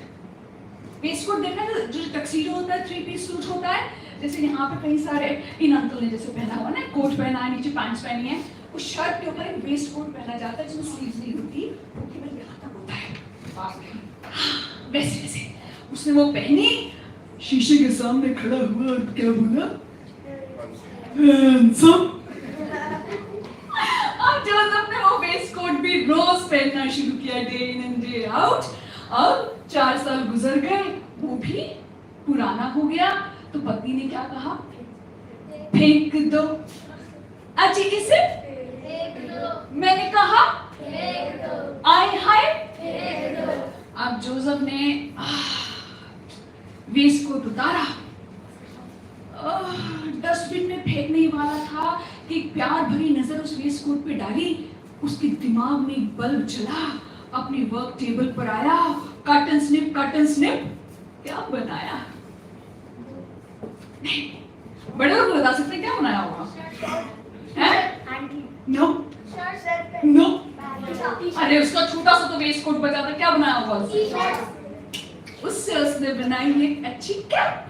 Waistcoat देखा ना, जो टक्सीडो होता है, 3 पीस सूट होता है, जैसे यहाँ पे कई सारे इन अंकल ने जैसे पहना हुआ ना, कोट पहना है, नीचे पैंट्स पहनी है, उस शर्ट के ऊपर एक वेस्ट कोट पहना जाता है जिसमें स्लीव्स नहीं होती, वो केवल यहाँ तक होता है। वैसे वैसे उसने वो पहनी, शीशे के सामने खड़ा हुआ और क्या बोला, हैंडसम। अब जोसेफ ने वो वेस्ट कोट भी रोज पहनना शुरू किया, day in and day out. अब 4 साल गुजर गए, वो भी पुराना हो गया। तो पत्नी ने क्या कहा, फेंक दो, अजी इसे फेंक दो। मैंने कहा फेंक दो, आय हाय फेंक दो। अब जोसेफ ने वेस्ट कोट उतारा, डस्टबिन में फेंकने ही वाला था कि प्यार भरी नजर उस वेस्ट कोट पे डाली। उसके दिमाग में एक बल्ब जला, अपनी वर्क टेबल पर आया, कट एंड स्निप, क्या बनाया? नहीं, बड़े लोग बता सकते हैं क्या बनाया होगा? हैं? No, no. अरे उसका छोटा सा तो वेस्ट कोट बचा था, क्या बनाया होगा? उससे उसने बनाई एक अच्छी कैप।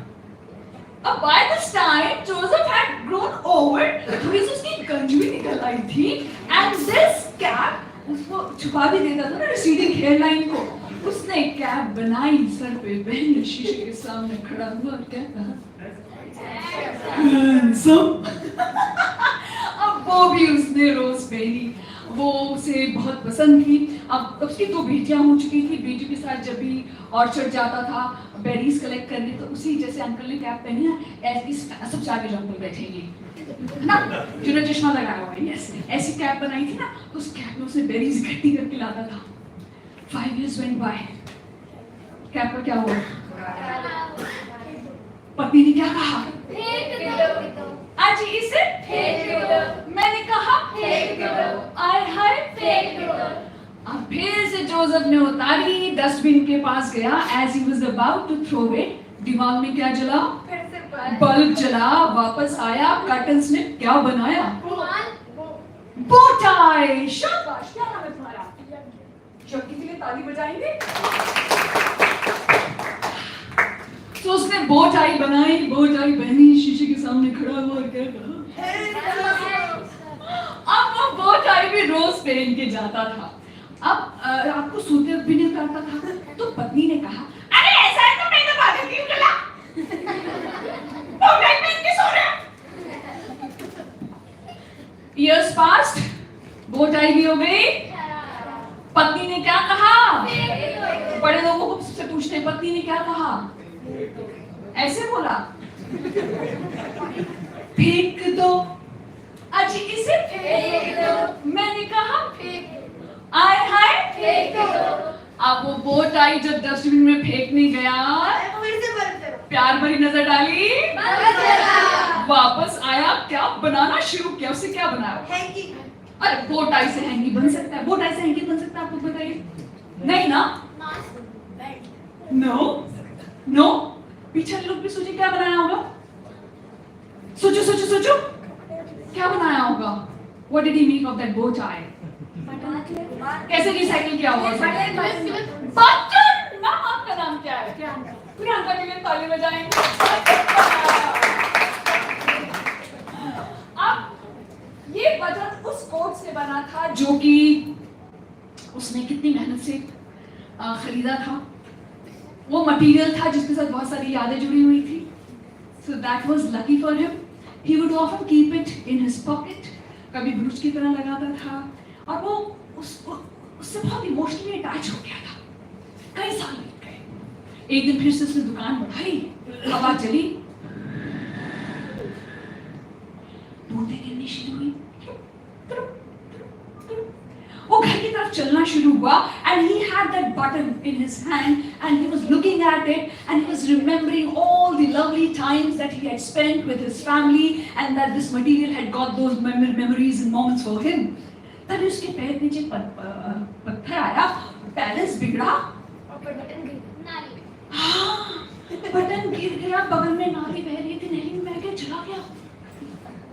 अब by this time Joseph had grown old, थोड़ी सी उसकी गंज भी निकल आई थी, and this cap उसको छुपा भी देता था ना receding hairline को। उसने कैप बनाई, सर पे पहनी, शीशे के सामने खड़ा हुआ और क्या कहा, हैंडसम। अब वो भी उसने रोज पहनी, वो उसे बहुत पसंद थी। अब उसकी 2 बेटियां हो चुकी थी। बेटी के साथ जब भी ऑर्चर्ड जाता था बेरीज कलेक्ट करने, तो उसी जैसे अंकल ने कैप पहनी है, ऐसी सब 4 जो अंकल बैठेंगे ना, जिन्होंने चश्मा लगाया हुआ है, यस, ऐसी कैप बनाई थी ना, तो उस कैप में उसे बेरीज इकट्ठी करके लाता था। 5 years went by, कैप का क्या हुआ? पत्नी ने क्या कहा, आज इसे फेंक दो। मैंने कहा फेंक दो, आय हाय फेंक दो। अब फिर से जोसेफ ने उतारी, डस्टबिन के पास गया, as he was about to throw it, दिमाग में क्या जला, बल्ब जला, वापस आया, कट एंड स्निप, क्या बनाया, बो टाई। शाबाश, क्या नाम है तुम्हारा? जब किसी ने ताली बजाएंगे। तो उसने बो टाई बनाई, बो टाई पहनी, शीशे के सामने खड़ा हुआ और क्या कहा, अब वो बो टाई भी रोज पहन के जाता था। अब रात को सोते भी नहीं करता था, तो पत्नी ने कहा, अरे ऐसा है तो मैं तो भाग क्यों चला, बो टाई पहन के सो रहा। Years passed, बो टाई भी हो गई। पत्नी ने क्या कहा, बड़े लोगों को सबसे पूछते हैं, पत्नी ने क्या कहा, ऐसे बोला, फेंक दो, अजी इसे फेंक दो। मैंने कहा फेंक, आय हाय फेंक दो। अब वो बो टाई जब डस्टबिन में फेंकने गया, प्यार भरी नजर डाली, वापस आया, क्या बनाना शुरू किया, उससे क्या बनाया, अरे बो टाई से हैंगी बन सकता है, बो टाई से हैंगी बन सकता है, आपको बताइए, नहीं ना, नो नो। पीछे लोग भी सोचिए क्या बनाया होगा, सोचो सोचो सोचो, क्या बनाया होगा, What did he make of that bow tie? कैसे रिसाइकिल किया होगा? बटन। नाम आपका नाम क्या है? प्रियंका के लिए ताली बजाएंगे। अब ये बटन उस कोट से बना था जो कि उसने कितनी मेहनत से खरीदा था। वो मटेरियल था जिसके साथ बहुत सारी यादें जुड़ी हुई थी। So that was lucky for him. He would often keep it in his pocket. कभी ब्रूच की तरह लगाता था और वो उससे बहुत इमोशनली अटैच हो गया था। कई साल बीत गए। एक दिन फिर से उसने दुकान बढ़ाई, हवा चली। बूंदें गिरनी शुरू हुई। वो घर की तरफ चलना शुरू हुआ and he had that button in his hand and he was looking at it and he was remembering all the lovely times that he had spent with his family and that this material had got those memories and moments for him. तभी उसके पैर नीचे पत्थर आया, balance बिगड़ा, button नाली हाँ, button गिर गया, बगल में नाली बह रही थी, नहर में बह के चला गया।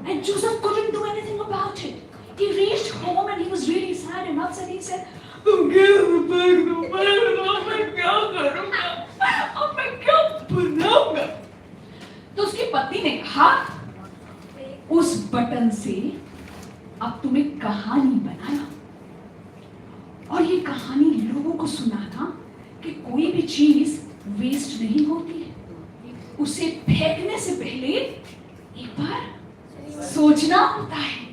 And Joseph couldn't do anything about it. He reached home and he was really sad and upset. He said, "तुम मैं क्या करूँगा? अब मैं क्या बनाऊँगा?" तो उसकी पत्नी ने कहा, उस बटन से अब तुम एक कहानी बनाना और ये कहानी लोगों को सुनाना कि कोई भी चीज वेस्ट नहीं होती है, उसे फेंकने से पहले एक बार सोचना होता है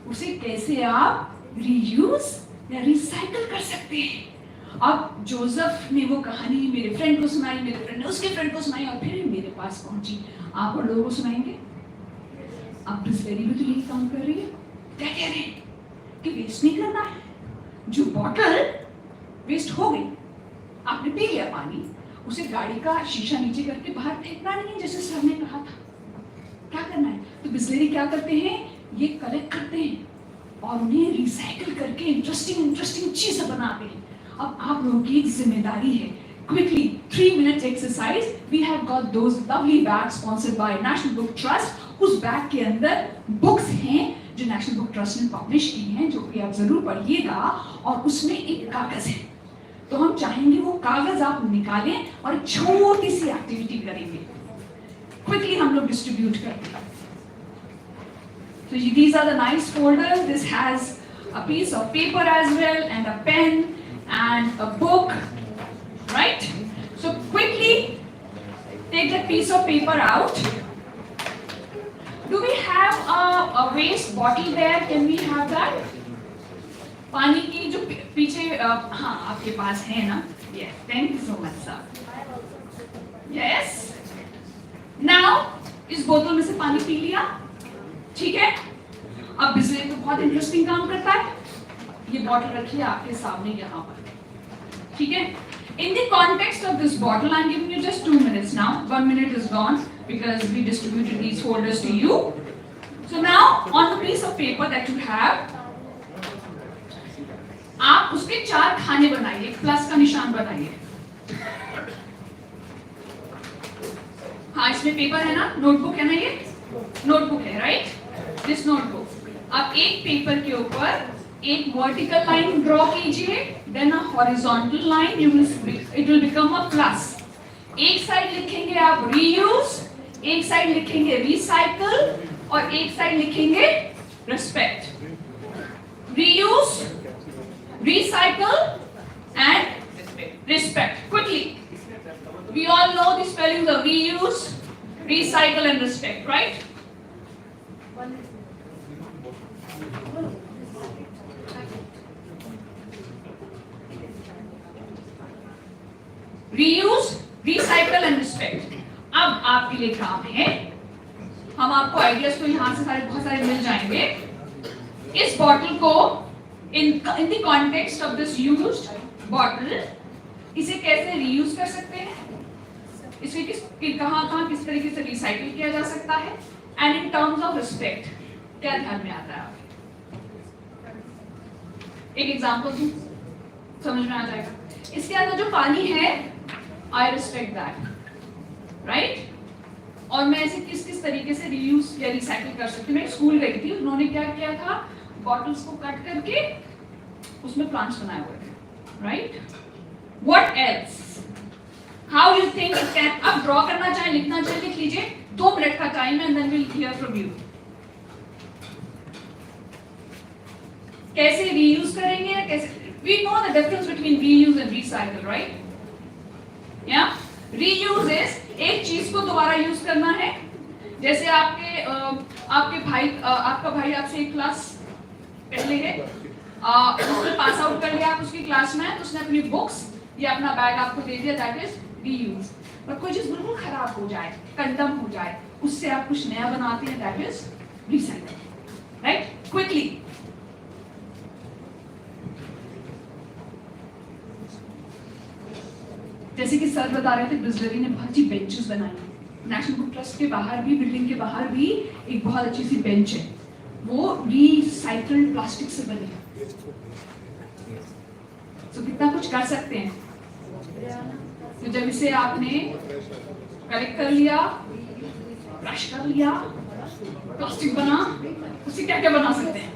उसे कैसे आप रीयूज या रिसाइकल कर सकते हैं। अब जोसेफ ने वो कहानी मेरे फ्रेंड को सुनाई, मेरे फ्रेंड ने उसके फ्रेंड को सुनाई और फिर मेरे पास पहुंची। आप और लोगों को सुनाएंगे। अब बिस्लेरी भी तो यही काम कर रही है। क्या कह रहे हैं कि वेस्ट नहीं करना है। जो बॉटल वेस्ट हो गई, आपने पी लिया पानी, उसे गाड़ी का शीशा नीचे करके बाहर फेंकना नहीं है जैसे सर ने कहा था। क्या करना है? तो बिस्लेरी क्या करते हैं, ये कलेक्ट करते हैं और उन्हें रिसाइकल करके इंटरेस्टिंग चीजें बनाते हैं। अब आप लोगों की जिम्मेदारी है, quickly 3 minute exercise. We have got those lovely bags sponsored by National Book Trust. उस बैग के अंदर बुक्स हैं जो नेशनल बुक ट्रस्ट ने पब्लिश की हैं, जो कि आप जरूर पढ़िएगा, और उसमें एक कागज है। तो हम चाहेंगे वो कागज आप निकालें और एक छोटी सी एक्टिविटी करेंगे। क्विकली हम लोग डिस्ट्रीब्यूट करते हैं। So these are the nice folders. This has a piece of paper as well and a pen and a book, right? So quickly take that piece of paper out. Do we have a waste bottle there? Can we have that? पानी की जो पीछे हाँ आपके पास है ना? Yes. Thank you so much, sir. Yes. Now इस बोतल में से पानी पी लिया, ठीक है? अब बिस्लेरी तो बहुत इंटरेस्टिंग काम करता है। ये बॉटल रखिए आपके सामने यहाँ पर, ठीक है? In the context of this bottle, I'm giving you just 2 minutes now. 1 minute is gone because we distributed these folders to you. So now, on the piece of paper that you have, आप उसके 4 खाने बनाइए, plus का निशान बनाइए। हाँ, इसमें paper है ना, नोटबुक है ना, ये नोटबुक है, राइट? This notebook. अब एक पेपर के ऊपर एक वर्टिकल लाइन ड्रॉ कीजिए, then a horizontal line, it will become a plus. एक साइड लिखेंगे आप रीयूज, एक साइड लिखेंगे रिसाइकल और एक साइड लिखेंगे respect. Reuse, recycle and respect. Quickly, we all know the spellings of reuse, recycle and respect, right? Reuse, recycle and respect. अब आपके लिए काम है, हम आपको आइडियाज तो यहाँ से बहुत सारे मिल जाएंगे। इस बॉटल को in the context of this used bottle, इसे कैसे reuse कर सकते हैं, इसे कहाँ किस तरीके से रिसाइकिल किया जा सकता है, and in terms of respect क्या ध्यान में आता है आपके? एक एग्जांपल दूं, समझ में आ जाएगा। इसके अंदर जो पानी है, I respect that, right? और मैं इसे किस तरीके से reuse या recycle कर सकती हूँ। मैं स्कूल गई थी, उन्होंने क्या किया था, बॉटल्स को कट करके उसमें प्लांट्स बनाए हुए थे, right? What else? How you think it can? आप ड्रॉ करना चाहें, लिखना चाहें, लिख लीजिए। 2 मिनट का टाइम है, and then will hear from you. कैसे रीयूज करेंगे, कैसे? We know the difference between reuse and recycle, right? या रीयूज इज एक चीज को दोबारा यूज करना है। जैसे आपका भाई आपसे एक क्लास पहले है, उसने पास आउट कर लिया, आप उसकी क्लास में, तो उसने अपनी बुक्स या अपना बैग आपको दे दिया, दैट इज रीयूज। पर कोई चीज बिल्कुल खराब हो जाए, कंडम हो जाए, उससे आप कुछ नया बनाते हैं, that is recycle. right? Quickly. जैसे कि सर बता रहे थे, बिस्लरी ने बहुत सी बेंचेस बनाई हैं। नेशनल बुक ट्रस्ट के बाहर भी, बिल्डिंग के बाहर भी एक बहुत अच्छी सी बेंच है, वो रिसाइकल्ड प्लास्टिक से बनी है। तो कितना कुछ कर सकते हैं। तो जब इसे आपने कलेक्ट कर लिया, ब्रश कर लिया, प्लास्टिक बना, उसे क्या क्या बना सकते हैं।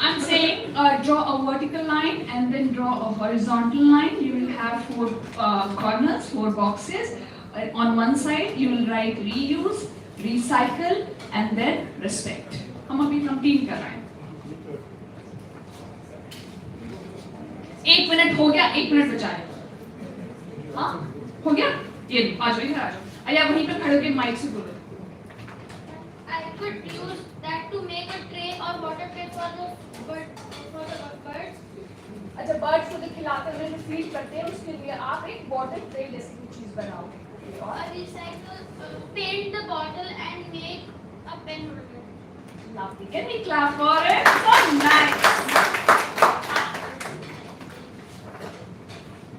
I'm saying draw a vertical line and then draw a horizontal line. You will have 4 corners, 4 boxes. On one side you will write reuse, recycle and then respect. हम अभी हम 3 कर रहे हैं। 1 मिनट हो गया, 1 मिनट बचा है। हाँ हो गया, ये आ जाओ, इधर आ जाओ। अरे आप वहीं पे खड़े होकर माइक से बोलो। I could use that to make a tray or water tray for the birds. अच्छा, बर्ड्स को जो खिलाते हुए जो फीड करते हैं, उसके लिए आप एक वाटर ट्रे जैसी कुछ चीज बनाओगे। Or recycle, paint the bottle and make a pen holder. Lovely. Can we clap for it? So nice.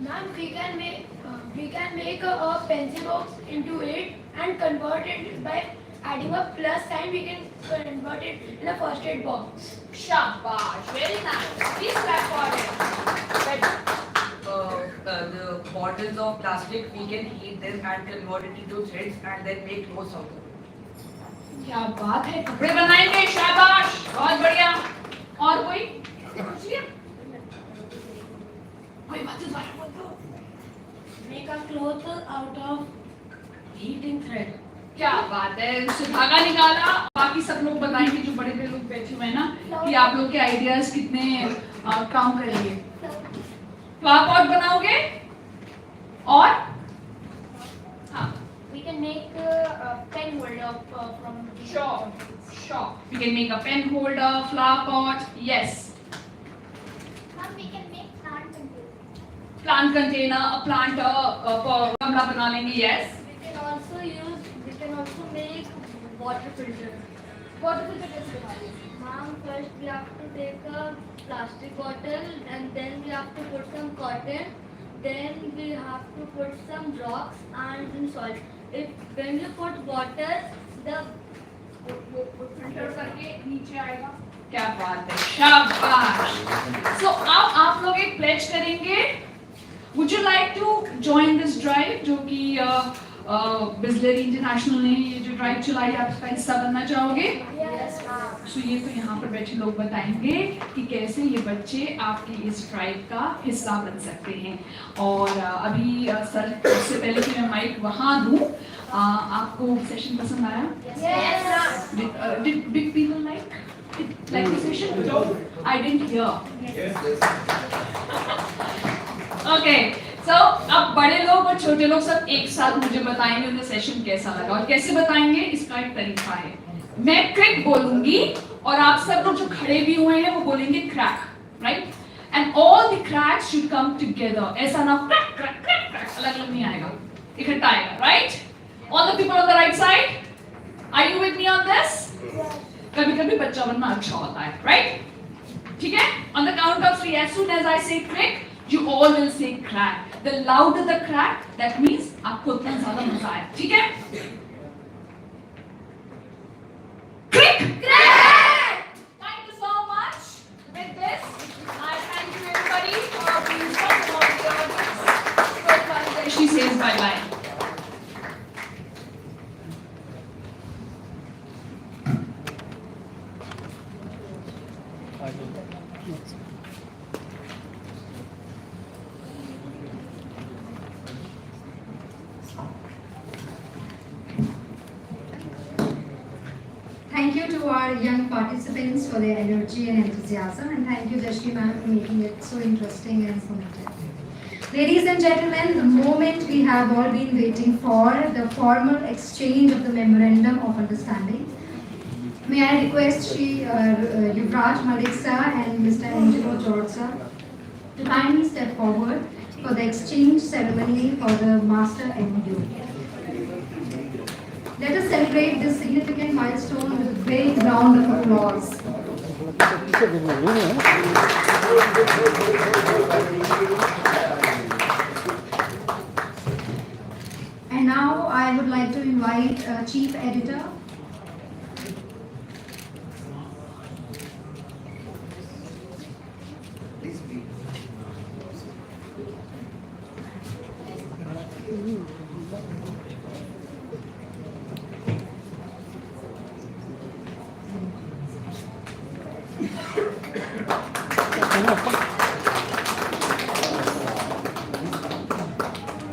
Ma'am, we can make a pencil box into it and convert it by adding a plus sign. We can convert it in a first aid box. Shabash. Very nice. Please clap for it. The bottles of plastic, we can heat them and convert it into threads and then make clothes out of it. क्या बात है, कपड़े बनाएंगे। शाबाश, बहुत बढ़िया। और कोई पूछ लिया? कोई बात दोबारा बोल दो। Make a cloth out of heating thread. क्या बात है, उससे धागा निकाला। बाकी सब लोग बताएंगे, जो बड़े बड़े लोग बैठे हुए हैं ना, कि आप लोग के आइडियाज कितने काम करेंगे। फ्लावर पॉट बनाओगे और हाँ, We can make a pen holder from. sure, sure. We can make a pen holder, flower pot. Yes. Ma'am, we can make plant container. Plant container, a planter, गमला बना लेंगे। Yes. We can also make water filter. Water filter कैसे बनाएंगे? Ma'am, first we have to take a plastic bottle and then we have to put some cotton. Then we have to put some rocks and some salt. When you put water, the filter करके नीचे आएगा। क्या बात है, शाबाश। So अब आप लोग एक प्लेज करेंगे। Would you like to join this drive, जो कि बिस्लेरी इंटरनेशनल ने ये जो ड्राइव चलाई, आप इसका हिस्सा बनना चाहोगे? yes, ma'am. So ये तो यहाँ पर बैठे लोग बताएंगे कि कैसे ये बच्चे आपके इस ड्राइव का हिस्सा बन सकते हैं। और अभी सर, इससे पहले कि मैं माइक वहाँ दूँ, आपको सेशन पसंद आया? Yes, ma'am. Did big people like the session? No. I didn't hear. Okay. So अब बड़े लोग और छोटे लोग सब एक साथ मुझे बताएंगे उन्हें सेशन कैसा लगा। और कैसे बताएंगे, इसका एक तरीका है। मैं क्रिक बोलूंगी और आप सब लोग जो खड़े भी हुए हैं वो बोलेंगे crack, right? And all the cracks should come together. ऐसा ना क्रैक क्रैक क्रैक क्रैक अलग अलग नहीं आएगा, इकट्ठा आएगा, right? All the people on the right side, are you with me on this? कभी कभी बच्चा बनना अच्छा होता है, राइट? ठीक है? On the count of 3, as soon as I say crick, you all will say crack. The louder the crack, that means आपको उतना ज़्यादा मजा आया, ठीक है? Crick! Crack! Thank you so much. With this, I thank you everybody for being such a lovely audience. She says bye bye. Thank you to our young participants for their energy and enthusiasm, and thank you, Jashri ma'am, for making it so interesting and informative. Ladies and gentlemen, the moment we have all been waiting for, the formal exchange of the Memorandum of Understanding. May I request Shri Yuvraj Malik sir and Mr. Angelo George sir to kindly step forward for the exchange ceremony for the Master MU. Let us celebrate this significant milestone with a big round of applause. And now I would like to invite Chief Editor. Please be.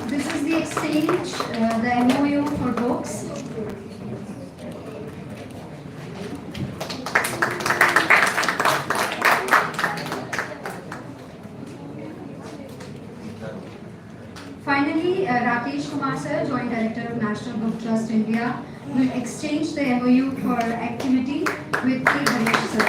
This is the exchange, the MOU for books. Finally, Rakesh Kumar sir, Joint Director of National Book Trust India, will exchange the MOU for activity with K. Ganesh sir.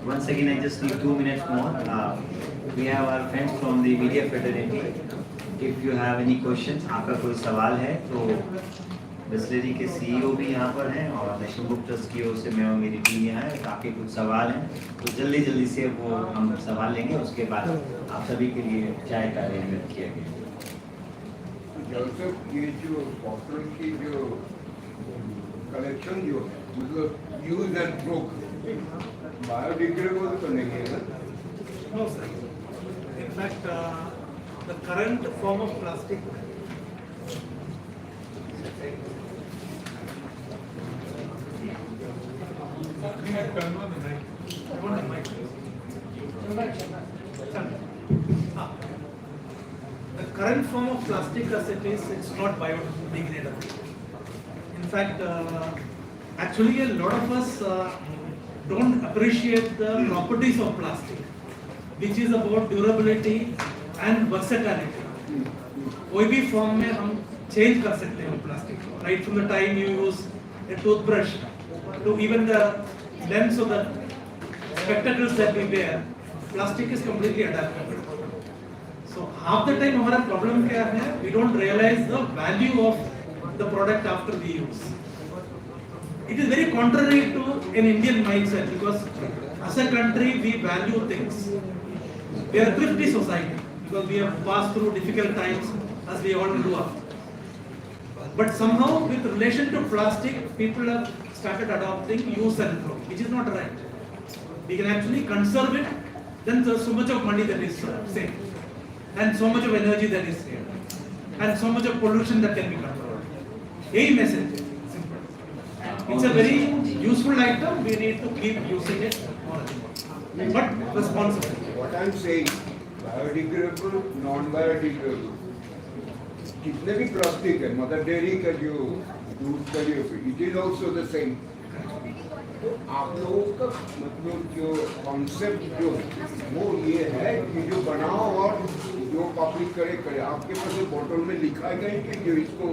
Once again, I just need 2 minutes more. We have our friends from the media fraternity. If you have any questions, आपका कोई सवाल है तो Bisleri के CEO भी यहाँ पर हैं और नेशनल बुक ट्रस्ट की ओर से मैं और मेरी टीम यहाँ है। आपके कुछ सवाल हैं तो जल्दी से वो हम सवाल लेंगे, उसके बाद आप सभी के लिए चाय का अरेंजमेंट किया गया। जोसेफ, ये जो बॉटल की जो कलेक्शन जो है मतलब यूज एंड थ्रो बायोडिग्रेडेबल तो नहीं है ना? No, sir. In fact, the current form of plastic turn on the mic. I want the mic. The current form of plastic as it is, it's not biodegradable. In fact, actually a lot of us don't appreciate the properties of plastic, which is about durability and versatility. कोई भी form में हम change कर सकते हैं plastic को, right from the time you use a toothbrush to even the lens of the spectacles that we wear, plastic is completely adaptable. So half the time हमारा problem क्या है? We don't realize the value of the product after we use. It is very contrary to an Indian mindset because as a country we value things. We are a thrifty society because we have passed through difficult times as we all grew up. But somehow with relation to plastic, people have started adopting use and throw, which is not right. We can actually conserve it, then there's so much of money that is saved, and so much of energy that is saved, and so much of pollution that can be controlled. A message. It's a very useful item, we need to keep using it more and more, but responsibly. What I'm saying, biodegradable, non-biodegradable, जितने भी plastic है, mother dairy का जो दूध का जो it is also the same. आप लोगों का मतलब जो कॉन्सेप्ट जो वो ये है कि जो बनाओ और जो पब्लिक करे आपके पास बोतल में लिखा है कहीं कि जो इसको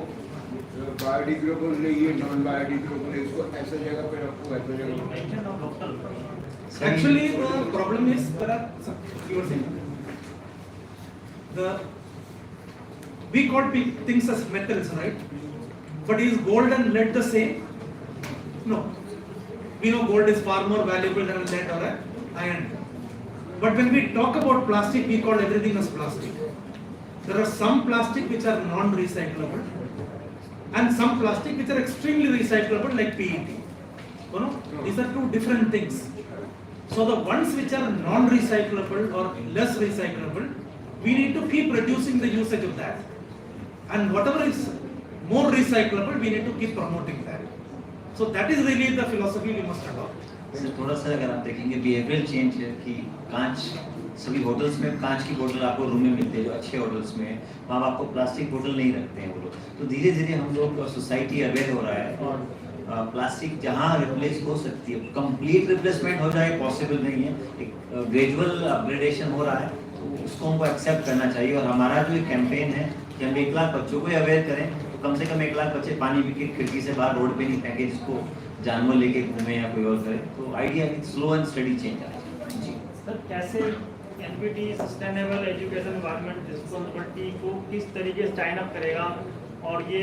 बायोडिग्रेडेबल नहीं है, नॉन बायोडिग्रेडेबल है, इसको ऐसा जगह पे रखो, ऐसा जगह। Actually, the problem is we call things as metals, right? But is gold and lead the same? No. We know gold is far more valuable than lead or iron. But when we talk about plastic, we call everything as plastic. There are some plastic which are non-recyclable, and some plastic which are extremely recyclable, like PET. You know, these are two different things. So the ones which are non-recyclable or less recyclable, we need to keep reducing the usage of that. And whatever is more recyclable, we need to keep promoting that. So that is really the philosophy we must adopt. Sir थोड़ा सा अगर आप देखेंगे behavioural change है कि कांच सभी hotels में कांच की बोतल आपको रूम में मिलती है जो अच्छे होटल्स में है, वहाँ आपको प्लास्टिक बोतल नहीं रखते हैं वो लोग। तो धीरे धीरे हम लोग सोसाइटी अवेयर हो रहा है और प्लास्टिक जहाँ रिप्लेस हो सकती है, कंप्लीट रिप्लेसमेंट हो जाए पॉसिबल नहीं है, एक ग्रेजुअल अपग्रेडेशन हो रहा है, तो उसको हमको एक्सेप्ट करना चाहिए। और हमारा जो कैंपेन है कि हम 1 लाख बच्चों को अवेयर करें, तो कम से कम 1 लाख बच्चे पानी पी के खिड़की से बाहर रोड पे नहीं फेंके, जिसको जानवर लेके घूमे या कोई और करे। तो आइडिया है स्लो एंड स्टडी चेंज आए जी। सर कैसे NBT sustainable education environment responsibility को किस तरीके से साइन अप करेगा, और ये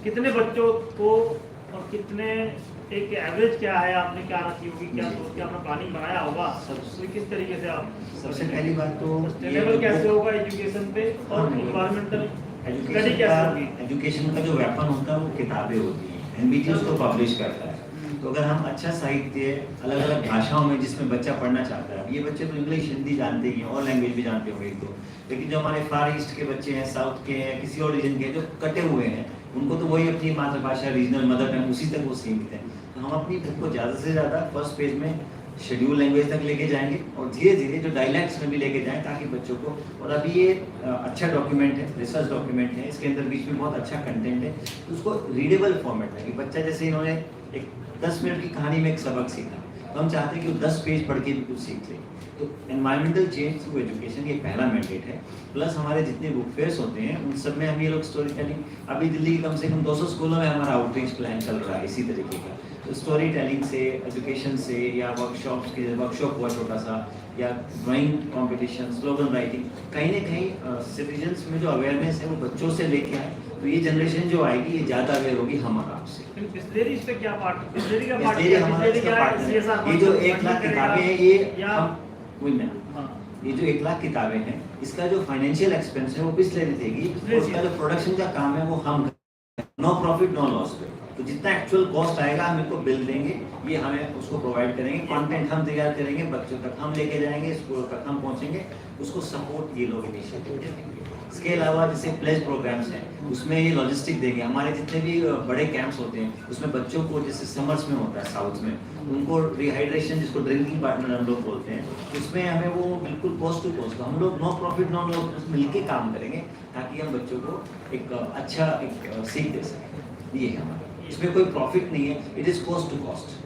कितने बच्चों को और कितने एक एवरेज क्या है, आपने क्या रखी होगी, क्या सोच के आपने प्लानिंग बनाया होगा, तो किस तरीके से आप सबसे पहली बात तो सस्टेनेबल कैसे होगा एजुकेशन पे, और इन्वायरमेंटल स्टडी कैसे होगी। एजुकेशन का जो वेपन होता है वो किताबें होती हैं, एनबीटी उसको पब्लिश करता है। तो अगर हम अच्छा साहित्य अलग अलग भाषाओं में जिसमें बच्चा पढ़ना चाहता है, ये बच्चे तो इंग्लिश हिंदी जानते ही हैं और लैंग्वेज भी जानते होंगे तो, लेकिन जो हमारे फार ईस्ट के बच्चे हैं, साउथ के हैं, किसी और रीजन के जो कटे हुए हैं, उनको तो वही अपनी मातृभाषा रीजनल मदर टंग उसी तक वो सीमित है। तो हम अपनी बुक को ज़्यादा से ज़्यादा फर्स्ट पेज में शेड्यूल लैंग्वेज तक लेके जाएंगे और धीरे धीरे जो डायलैक्ट्स में भी लेके जाएं, ताकि बच्चों को, और अभी ये अच्छा डॉक्यूमेंट है, रिसर्च डॉक्यूमेंट है, इसके अंदर बीच में बहुत अच्छा कंटेंट है, तो उसको रीडेबल फॉर्मेट है कि बच्चा जैसे इन्होंने एक 10 मिनट की कहानी में एक सबक सीखा, तो हम चाहते हैं कि वो 10 पेज पढ़ के भी कुछ सीख ले। तो एनवायरमेंटल चेंज थ्रू एजुकेशन ये पहला मैंडेट है। प्लस हमारे जितने बुक फेयर्स होते हैं उन सब में हम ये लोग स्टोरी टेलिंग, अभी दिल्ली के कम से कम 200 स्कूलों में हमारा आउटरीच प्लान चल रहा है इसी तरीके का। तो स्टोरी टेलिंग से, एजुकेशन से, या वर्कशॉप हुआ छोटा सा, या ड्राइंग कॉम्पिटिशन, स्लोगन राइटिंग, कहीं ना कहीं सिटीजन्स में जो अवेयरनेस है वो बच्चों से लेके आए, तो ये जनरेशन जो आएगी ये ज़्यादा अवेयर होगी हमारा आपसे। बिस्लेरी इस पे क्या पार्ट, बिस्लेरी का पार्ट बिस्लेरी हमारा बिस्लेरी इसका क्या पार्ट है, है। CSR ये जो 1 लाख किताबें हैं ये या हम वही मैं ये जो 1 लाख किताबें हैं, इसका जो फाइनेंशियल एक्सपेंस है वो बिस्लेरी देगी, और उसका जो प्रोडक्शन का काम है वो हम, नो प्रॉफिट नो लॉस पे। तो जितना एक्चुअल कॉस्ट आएगा हम इसको बिल देंगे, ये हमें उसको प्रोवाइड करेंगे, कंटेंट हम तैयार करेंगे, बच्चों तक हम लेके जाएंगे, स्कूल तक हम पहुंचेंगे, उसको सपोर्ट ये लोग इनिशिएटिव देंगे। इसके अलावा जैसे प्लेज प्रोग्राम्स हैं, उसमें ये लॉजिस्टिक देंगे। हमारे जितने भी बड़े कैंप्स होते हैं उसमें बच्चों को, जैसे समर्स में होता है साउथ में, उनको रिहाइड्रेशन, जिसको ड्रिंकिंग पार्टनर हम लोग बोलते हैं, उसमें हमें वो बिल्कुल कॉस्ट टू कॉस्ट, हम लोग नो प्रॉफिट नो लॉस मिलके काम करेंगे, ताकि हम बच्चों को एक अच्छा एक सीख दे सकें। ये है हमारा, इसमें कोई प्रॉफिट नहीं है, it is cost to cost,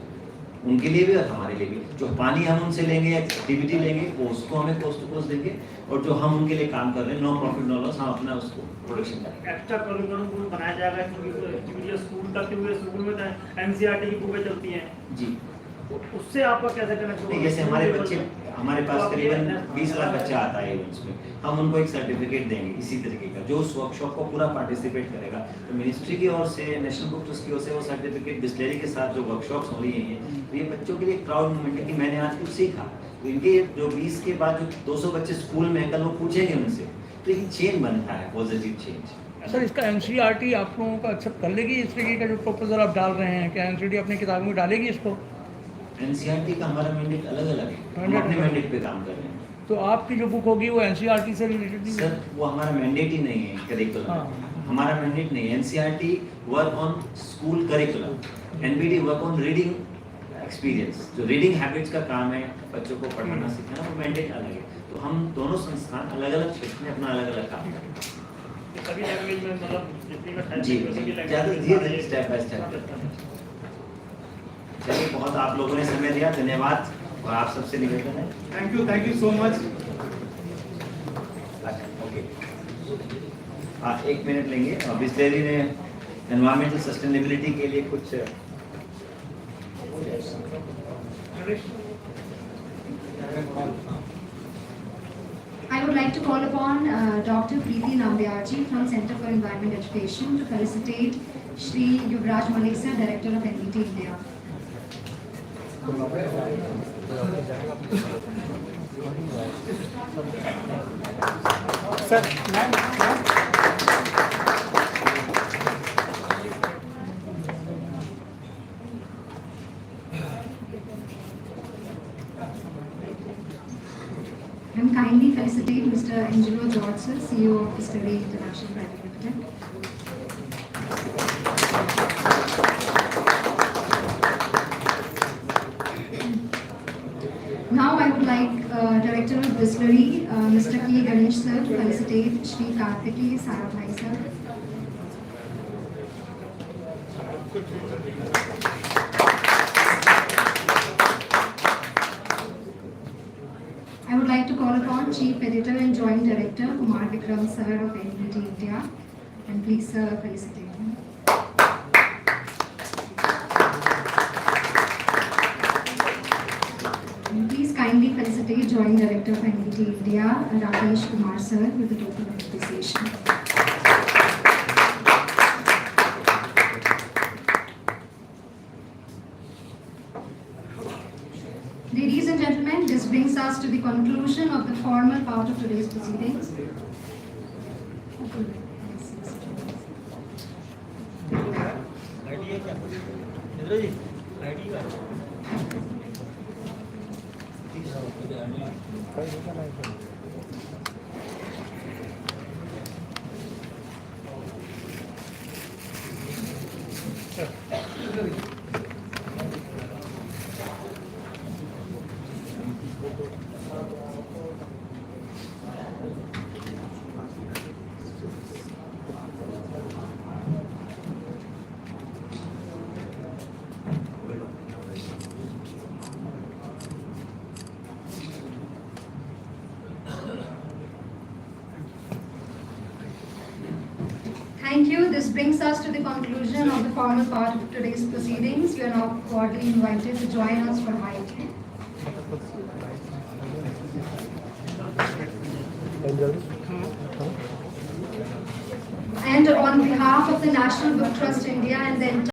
उनके लिए भी और हमारे लिए भी। जो पानी हम उनसे लेंगे या एक्टिविटी लेंगे वो उसको हमें कॉस्ट टू कॉस्ट देंगे, और जो हम उनके लिए काम कर रहे हैं नो प्रॉफिट नो लॉस, हम अपना उसको प्रोडक्शन करेंगे। एक्स्ट्रा करिकुलम कुछ बनाया जाएगा, क्योंकि एक्टिविटी स्कूल तक के स्कूल में एनसीईआरटी की बुकें चलती हैं जी, तो उससे आपका कैसे कनेक्ट होगा। जैसे हमारे बच्चे, हमारे पास करीबन 20 लाख बच्चा आता है इवेंट्स में, हम उनको एक सर्टिफिकेट देंगे इसी तरीके का, जो उस वर्कशॉप को पूरा पार्टिसिपेट करेगा। तो मिनिस्ट्री की ओर से, नेशनल बुक ट्रस्ट की ओर से वो सर्टिफिकेट बिस्लेरी के साथ जो वर्कशॉप्स हो रही हैं, तो ये बच्चों के लिए प्राउड मोमेंट है कि मैंने आज कुछ सीखा। तो इनके जो 20 के बाद जो 200 बच्चे स्कूल में हैं, कल वो पूछेंगे उनसे, तो एक चेन बनता है, पॉजिटिव चेंज। सर इसका एनसीईआरटी आप लोगों का एक्सेप्ट कर लेगी, इस तरीके का जो प्रपोजल आप डाल रहे हैं, क्या एनसीईआरटी अपनी किताबों में डालेगी इसको? एनसीईआरटी का हमारा मैंडेट अलग अलग है, हम अपने मैंडेट पे काम कर रहे हैं। तो आपकी जो बुक होगी वो एनसीईआरटी से रिलेटेड ही? सर वो हमारा मैंडेट ही नहीं है करिकुलम, हमारा मैंडेट नहीं है। NCERT work on school curriculum, NBT work on reading experience, जो रीडिंग हैबिट्स का काम है बच्चों को पढ़ाना सीखना, वो मैंडेट अलग है। तो हम दोनों संस्थान अलग अलग क्षेत्र में अपना अलग अलग काम करते हैं। सभी लैंग्वेज में मतलब जितनी का टाइम जी, धीरे स्टेप बाय स्टेप। चलिए, बहुत आप लोगों ने समय दिया, धन्यवाद। और आप सबसे निवेदन है, thank you so much. Okay, आप 1 मिनट लेंगे। और बिस्लेरी ने एनवायरमेंटल सस्टेनेबिलिटी के लिए कुछ I would like to call upon Dr. Preeti Nambiarji from Center for Environment Education to felicitate Shri Yuvraj Malik sir, Director of NBT India. Sir ma'am And kindly felicitate Mr. Angelo George sir, CEO of Bisleri International Pvt. Now I would like Director of Bisleri, Mr. K. Ganesh sir, to felicitate Shri Kartiki Sarabhai sir. I would like to call upon Chief Editor and Joint Director Kumar Vikram sir of NBT India, and please sir felicitate him. And please kindly felicitate Joint Director of NBT India, Rakesh Kumar sir, with the token of appreciation. Ladies and gentlemen, this brings us to the conclusion of the formal part of today's proceedings. Thank you. This brings us to the conclusion of the formal part of today's proceedings. You are now cordially invited to join us for high tea. And on behalf of the National Book Trust India and the entire